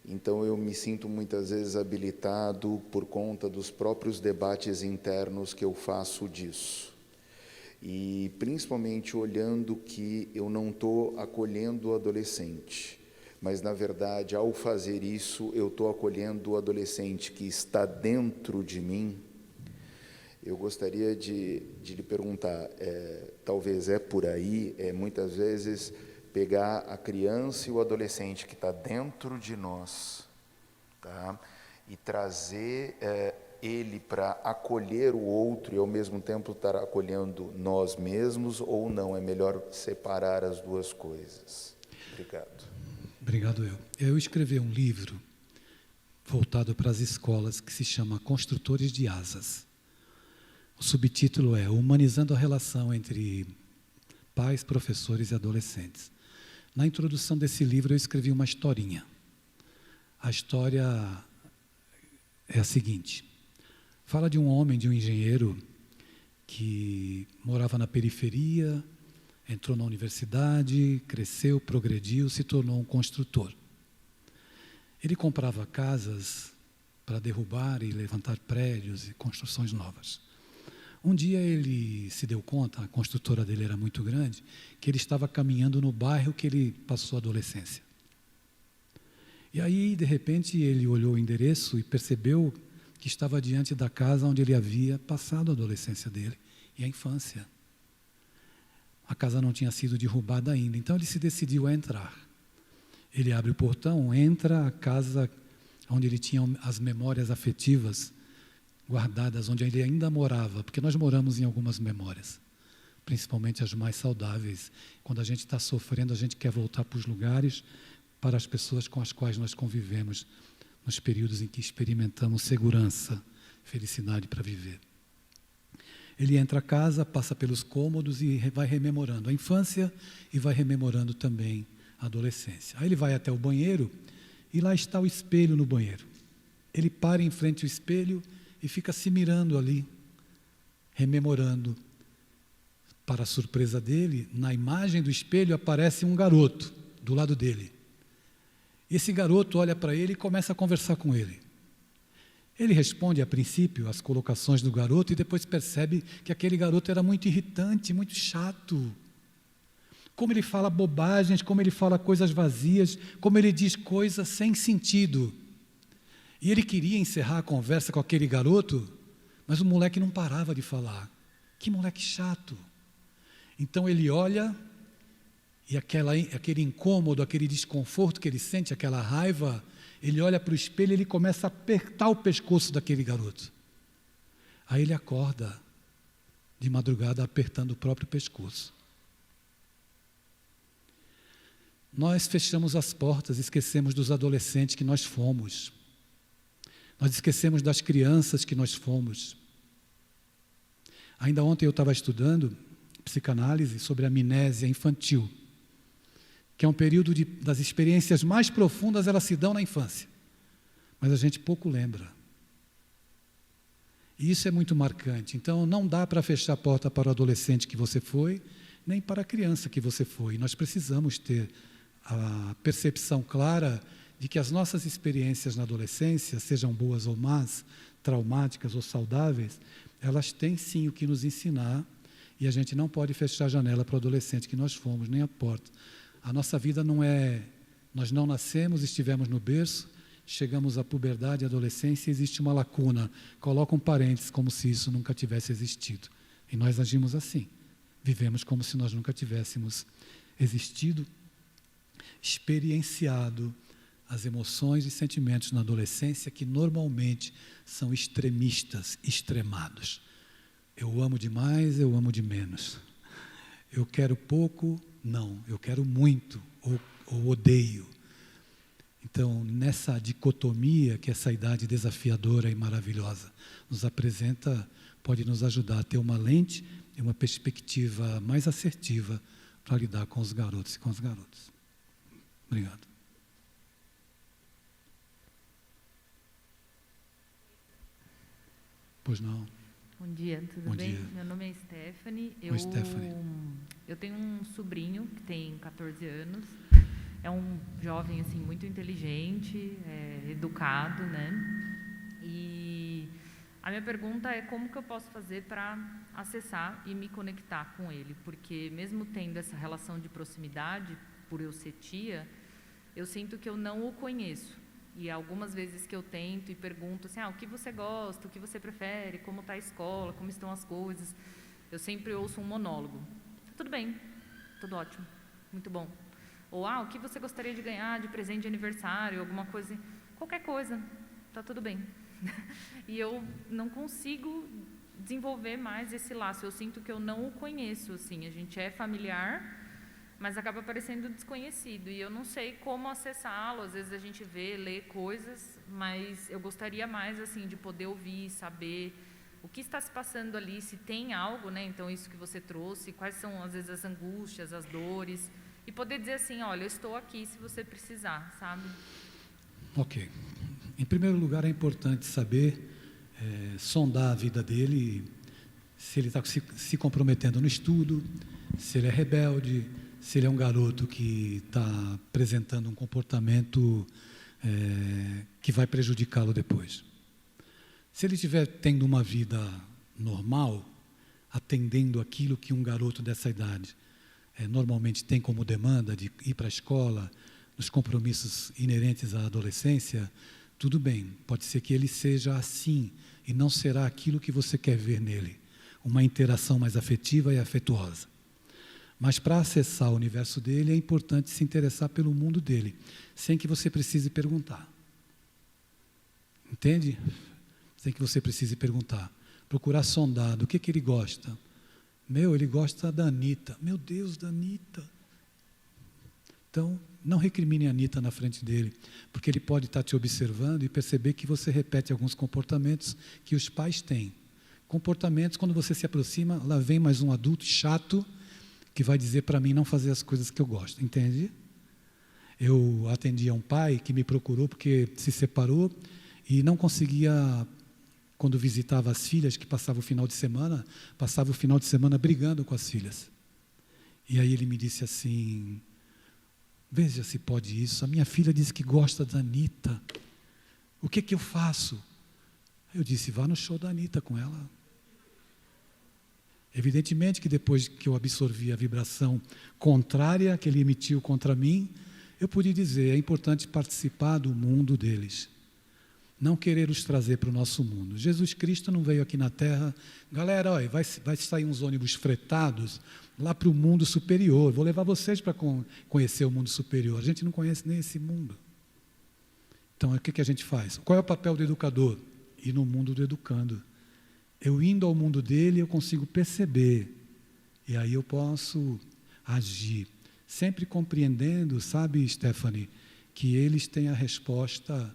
Então, eu me sinto muitas vezes habilitado por conta dos próprios debates internos que eu faço disso. E, principalmente, olhando que eu não estou acolhendo o adolescente, mas, na verdade, ao fazer isso, eu estou acolhendo o adolescente que está dentro de mim. Eu gostaria de lhe perguntar, talvez por aí, muitas vezes, pegar a criança e o adolescente que está dentro de nós, tá? E trazer ele para acolher o outro e, ao mesmo tempo, estar acolhendo nós mesmos, ou não? É melhor separar as duas coisas. Obrigado. Obrigado, eu escrevi um livro voltado para as escolas que se chama Construtores de Asas. O subtítulo é Humanizando a Relação entre Pais, Professores e Adolescentes. Na introdução desse livro, eu escrevi uma historinha. A história é a seguinte. Fala de um homem, de um engenheiro, que morava na periferia, entrou na universidade, cresceu, progrediu, se tornou um construtor. Ele comprava casas para derrubar e levantar prédios e construções novas. Um dia ele se deu conta, a construtora dele era muito grande, que ele estava caminhando no bairro que ele passou a adolescência. E aí, de repente, ele olhou o endereço e percebeu que estava diante da casa onde ele havia passado a adolescência dele e a infância. A casa não tinha sido derrubada ainda, então ele se decidiu a entrar. Ele abre o portão, entra, a casa onde ele tinha as memórias afetivas guardadas, onde ele ainda morava, porque nós moramos em algumas memórias, principalmente as mais saudáveis. Quando a gente está sofrendo, a gente quer voltar para os lugares, para as pessoas com as quais nós convivemos, nos períodos em que experimentamos segurança, felicidade para viver. Ele entra a casa, passa pelos cômodos e vai rememorando a infância e vai rememorando também a adolescência. Aí ele vai até o banheiro e lá está o espelho no banheiro. Ele para em frente ao espelho e fica se mirando ali, rememorando. Para a surpresa dele, na imagem do espelho aparece um garoto do lado dele. E esse garoto olha para ele e começa a conversar com ele. Ele responde, a princípio, às colocações do garoto e depois percebe que aquele garoto era muito irritante, muito chato. Como ele fala bobagens, como ele fala coisas vazias, como ele diz coisas sem sentido. E ele queria encerrar a conversa com aquele garoto, mas o moleque não parava de falar. Que moleque chato. Então ele olha e aquele incômodo, aquele desconforto que ele sente, aquela raiva, ele olha para o espelho e ele começa a apertar o pescoço daquele garoto. Aí ele acorda de madrugada apertando o próprio pescoço. Nós fechamos as portas, esquecemos dos adolescentes que nós fomos. Nós esquecemos das crianças que nós fomos. Ainda ontem eu estava estudando psicanálise sobre a amnésia infantil, que é um período das experiências mais profundas, elas se dão na infância, mas a gente pouco lembra. E isso é muito marcante. Então, não dá para fechar a porta para o adolescente que você foi, nem para a criança que você foi. Nós precisamos ter a percepção clara de que as nossas experiências na adolescência, sejam boas ou más, traumáticas ou saudáveis, elas têm sim o que nos ensinar, e a gente não pode fechar a janela para o adolescente que nós fomos, nem a porta. A nossa vida não é... Nós não nascemos, estivemos no berço, chegamos à puberdade, à adolescência, e existe uma lacuna. Coloca um parênteses, como se isso nunca tivesse existido. E nós agimos assim. Vivemos como se nós nunca tivéssemos existido, experienciado as emoções e sentimentos na adolescência, que normalmente são extremistas, extremados. Eu amo demais, eu amo de menos. Eu quero pouco, não. Eu quero muito, ou odeio. Então, nessa dicotomia que essa idade desafiadora e maravilhosa nos apresenta, pode nos ajudar a ter uma lente e uma perspectiva mais assertiva para lidar com os garotos e com as garotas. Obrigado. Pois não. Bom dia, tudo Bom bem? dia. Meu nome é Stephanie. Oi, Stephanie. Eu tenho um sobrinho que tem 14 anos. É um jovem assim muito inteligente, educado, né? E a minha pergunta é como que eu posso fazer para acessar e me conectar com ele, porque mesmo tendo essa relação de proximidade, por eu ser tia, eu sinto que eu não o conheço. E algumas vezes que eu tento e pergunto assim, o que você gosta, o que você prefere, como está a escola, como estão as coisas, eu sempre ouço um monólogo. Tudo bem, tudo ótimo, muito bom. Ou, o que você gostaria de ganhar de presente de aniversário, alguma coisa, qualquer coisa, está tudo bem. E eu não consigo desenvolver mais esse laço, eu sinto que eu não o conheço, assim, a gente é familiar, mas acaba parecendo desconhecido, e eu não sei como acessá-lo. Às vezes a gente vê, lê coisas, mas eu gostaria mais, assim, de poder ouvir, saber o que está se passando ali, se tem algo, né? Então, isso que você trouxe, quais são, às vezes, as angústias, as dores, e poder dizer assim, olha, eu estou aqui se você precisar, sabe? Ok. Em primeiro lugar, é importante saber, sondar a vida dele, se ele está se comprometendo no estudo, se ele é rebelde, se ele é um garoto que está apresentando um comportamento que vai prejudicá-lo depois. Se ele estiver tendo uma vida normal, atendendo aquilo que um garoto dessa idade normalmente tem como demanda, de ir para a escola, nos compromissos inerentes à adolescência, tudo bem, pode ser que ele seja assim, e não será aquilo que você quer ver nele, uma interação mais afetiva e afetuosa. Mas para acessar o universo dele, é importante se interessar pelo mundo dele, sem que você precise perguntar. Entende? Sem que você precise perguntar. Procurar sondar do que ele gosta. Ele gosta da Anitta. Meu Deus, da Anitta. Então, não recrimine a Anitta na frente dele, porque ele pode estar te observando e perceber que você repete alguns comportamentos que os pais têm. Comportamentos, quando você se aproxima, lá vem mais um adulto chato, que vai dizer para mim não fazer as coisas que eu gosto, entende? Eu atendi a um pai que me procurou porque se separou e não conseguia, quando visitava as filhas, que passava o final de semana brigando com as filhas. E aí ele me disse assim, veja se pode isso, a minha filha disse que gosta da Anitta, o que eu faço? Eu disse, vá no show da Anitta com ela. Evidentemente que depois que eu absorvi a vibração contrária que ele emitiu contra mim, eu pude dizer, é importante participar do mundo deles, não querer os trazer para o nosso mundo. Jesus Cristo não veio aqui na Terra, galera, olha, vai sair uns ônibus fretados lá para o mundo superior, vou levar vocês para conhecer o mundo superior. A gente não conhece nem esse mundo. Então, o que a gente faz? Qual é o papel do educador? Ir no mundo do educando. Eu indo ao mundo dele, eu consigo perceber, e aí eu posso agir, sempre compreendendo, sabe, Stephanie, que eles têm a resposta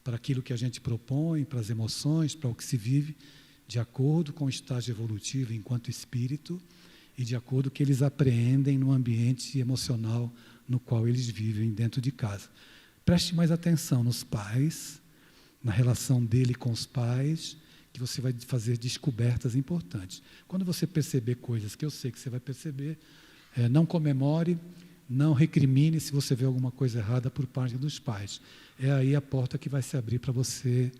para aquilo que a gente propõe, para as emoções, para o que se vive, de acordo com o estágio evolutivo enquanto espírito, e de acordo com o que eles apreendem no ambiente emocional no qual eles vivem dentro de casa. Preste mais atenção nos pais, na relação dele com os pais, que você vai fazer descobertas importantes. Quando você perceber coisas que eu sei que você vai perceber, não comemore, não recrimine se você vê alguma coisa errada por parte dos pais. É aí a porta que vai se abrir para você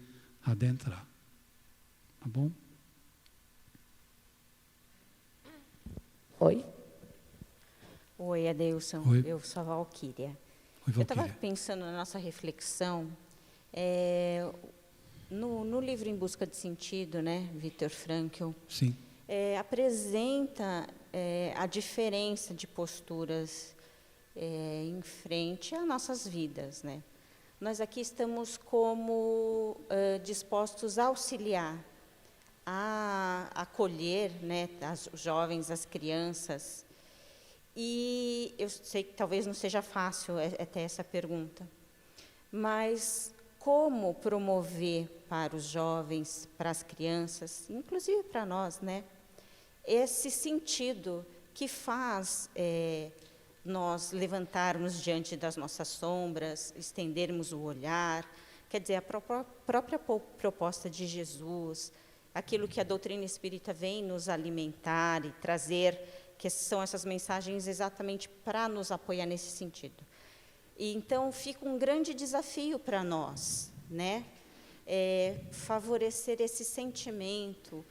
adentrar. Tá bom? Oi? Oi, Adeilson. Oi. Eu sou a Valquíria. Oi, Eu estava Valquíria. pensando na nossa reflexão, no livro Em Busca de Sentido, né, Viktor Frankl, Sim. apresenta a diferença de posturas em frente às nossas vidas, né? Nós aqui estamos como dispostos a auxiliar, a acolher, né, os jovens, as crianças. E eu sei que talvez não seja fácil até essa pergunta, mas como promover para os jovens, para as crianças, inclusive para nós, né, esse sentido que faz nós levantarmos diante das nossas sombras, estendermos o olhar, quer dizer, a própria proposta de Jesus, aquilo que a doutrina espírita vem nos alimentar e trazer, que são essas mensagens exatamente para nos apoiar nesse sentido. E, então, fica um grande desafio para nós, né? Favorecer esse sentimento,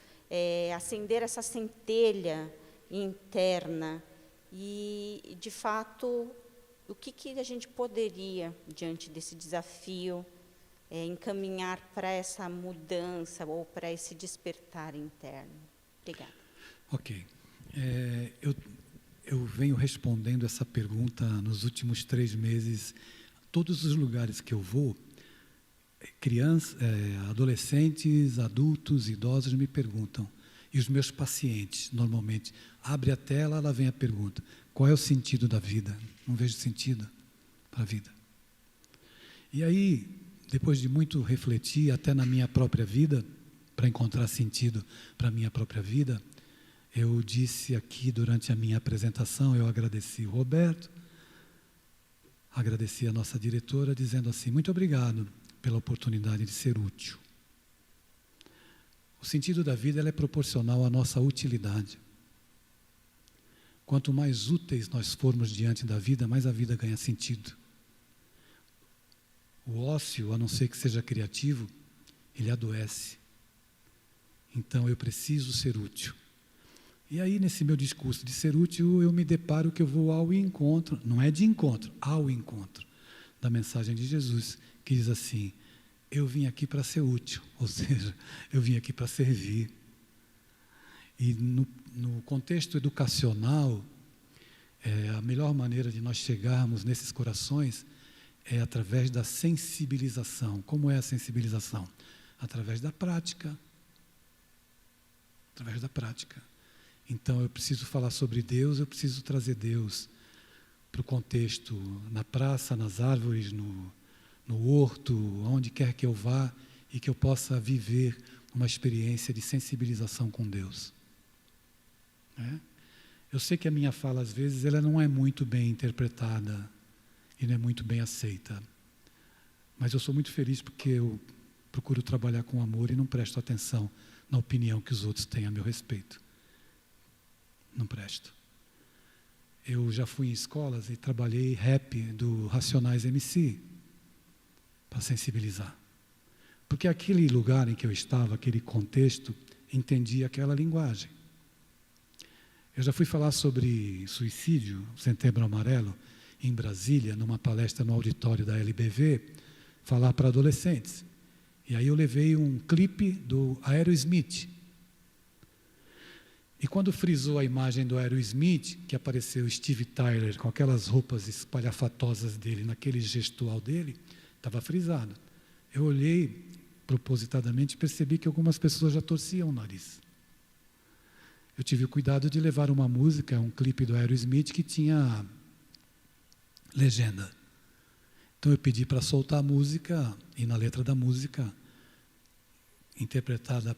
acender essa centelha interna e, de fato, o que a gente poderia, diante desse desafio, encaminhar para essa mudança ou para esse despertar interno. Obrigada. Ok. Eu venho respondendo essa pergunta nos últimos 3 meses. Todos os lugares que eu vou, crianças, adolescentes, adultos, idosos me perguntam. E os meus pacientes, normalmente, abre a tela, lá vem a pergunta: qual é o sentido da vida? Não vejo sentido para a vida. E aí, depois de muito refletir, até na minha própria vida, para encontrar sentido para a minha própria vida, eu disse aqui durante a minha apresentação, eu agradeci o Roberto, agradeci a nossa diretora, dizendo assim: muito obrigado pela oportunidade de ser útil. O sentido da vida é proporcional à nossa utilidade. Quanto mais úteis nós formos diante da vida, mais a vida ganha sentido. O ócio, a não ser que seja criativo, ele adoece. Então eu preciso ser útil. E aí, nesse meu discurso de ser útil, eu me deparo que eu vou ao encontro, não é de encontro, ao encontro da mensagem de Jesus, que diz assim: eu vim aqui para ser útil, ou seja, eu vim aqui para servir. E no contexto educacional, a melhor maneira de nós chegarmos nesses corações é através da sensibilização. Como é a sensibilização? Através da prática. Através da prática. Então, eu preciso falar sobre Deus, eu preciso trazer Deus para o contexto, na praça, nas árvores, no horto, onde quer que eu vá, e que eu possa viver uma experiência de sensibilização com Deus. Eu sei que a minha fala, às vezes, ela não é muito bem interpretada e não é muito bem aceita. Mas eu sou muito feliz porque eu procuro trabalhar com amor e não presto atenção na opinião que os outros têm a meu respeito. Não presto. Eu já fui em escolas e trabalhei rap do Racionais MC para sensibilizar. Porque aquele lugar em que eu estava, aquele contexto, entendia aquela linguagem. Eu já fui falar sobre suicídio, Setembro Amarelo, em Brasília, numa palestra no auditório da LBV, falar para adolescentes. E aí eu levei um clipe do Aerosmith. E quando frisou a imagem do Aerosmith, que apareceu Steve Tyler com aquelas roupas espalhafatosas dele, naquele gestual dele, estava frisado. Eu olhei propositadamente e percebi que algumas pessoas já torciam o nariz. Eu tive o cuidado de levar uma música, um clipe do Aerosmith que tinha legenda. Então eu pedi para soltar a música, e na letra da música, interpretada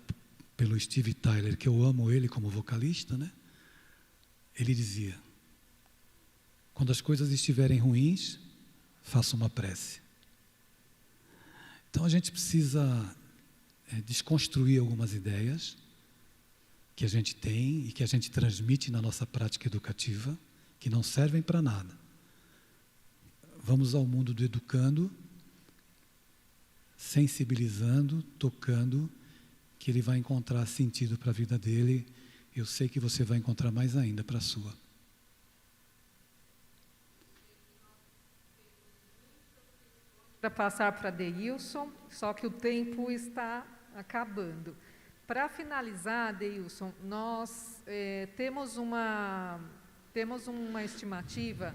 pelo Steve Tyler, que eu amo ele como vocalista, né? Ele dizia: quando as coisas estiverem ruins, faça uma prece. Então a gente precisa desconstruir algumas ideias que a gente tem e que a gente transmite na nossa prática educativa, que não servem para nada. Vamos ao mundo do educando, sensibilizando, tocando, que ele vai encontrar sentido para a vida dele. Eu sei que você vai encontrar mais ainda para a sua. Para passar para Deilson, só que o tempo está acabando. Para finalizar, Deilson, nós temos uma estimativa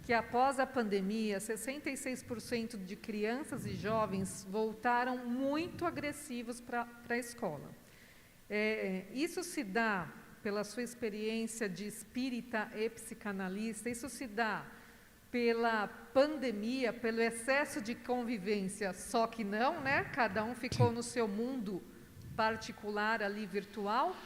que após a pandemia, 66% de crianças e jovens voltaram muito agressivos para a escola. Isso se dá, pela sua experiência de espírita e psicanalista, isso se dá pela pandemia, pelo excesso de convivência, só que não, né? Cada um ficou no seu mundo particular ali virtual,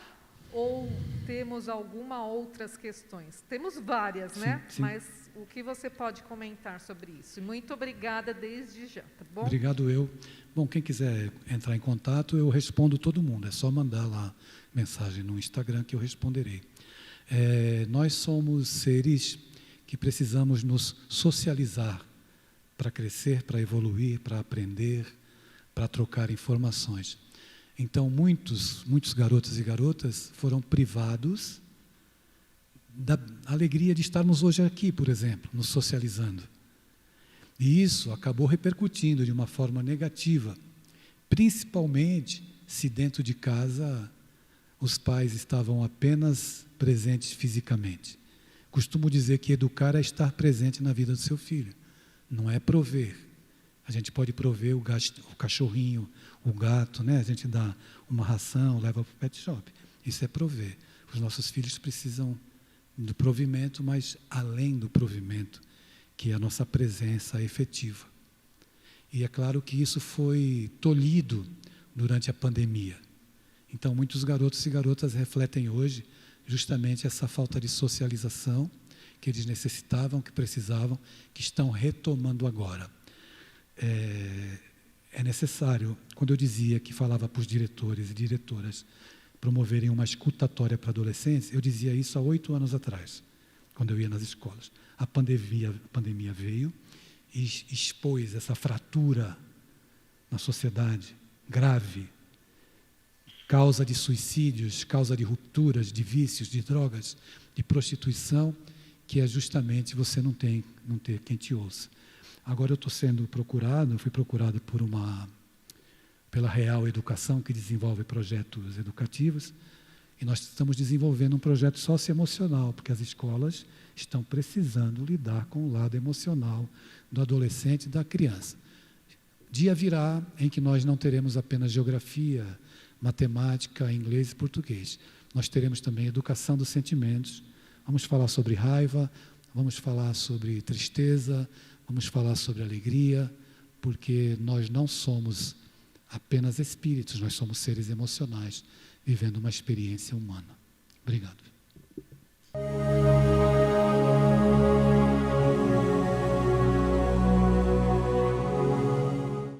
ou temos alguma outras questões? Temos várias, né? Sim. Mas o que você pode comentar sobre isso? Muito obrigada desde já, tá bom? Obrigado eu. Bom, quem quiser entrar em contato, eu respondo todo mundo. É só mandar lá mensagem no Instagram que eu responderei. Nós somos seres que precisamos nos socializar para crescer, para evoluir, para aprender, para trocar informações. Então, muitos garotos e garotas foram privados da alegria de estarmos hoje aqui, por exemplo, nos socializando. E isso acabou repercutindo de uma forma negativa, principalmente se dentro de casa os pais estavam apenas presentes fisicamente. Costumo dizer que educar é estar presente na vida do seu filho, não é prover. A gente pode prover o cachorrinho, o gato, né? A gente dá uma ração, leva para o pet shop. Isso é prover. Os nossos filhos precisam do provimento, mas além do provimento, que é a nossa presença efetiva. E é claro que isso foi tolhido durante a pandemia. Então, muitos garotos e garotas refletem hoje justamente essa falta de socialização que eles necessitavam, que precisavam, que estão retomando agora. É necessário, quando eu dizia que falava para os diretores e diretoras promoverem uma escutatória para adolescentes, eu dizia isso há 8 anos atrás, quando eu ia nas escolas. A pandemia veio e expôs essa fratura na sociedade grave, causa de suicídios, causa de rupturas, de vícios, de drogas, de prostituição, que é justamente você não ter quem te ouça. Agora eu estou sendo procurado, eu fui procurado pela Real Educação, que desenvolve projetos educativos, e nós estamos desenvolvendo um projeto socioemocional, porque as escolas estão precisando lidar com o lado emocional do adolescente e da criança. Dia virá em que nós não teremos apenas geografia, matemática, inglês e português. Nós teremos também educação dos sentimentos. Vamos falar sobre raiva, vamos falar sobre tristeza, vamos falar sobre alegria, porque nós não somos apenas espíritos, nós somos seres emocionais, vivendo uma experiência humana. Obrigado.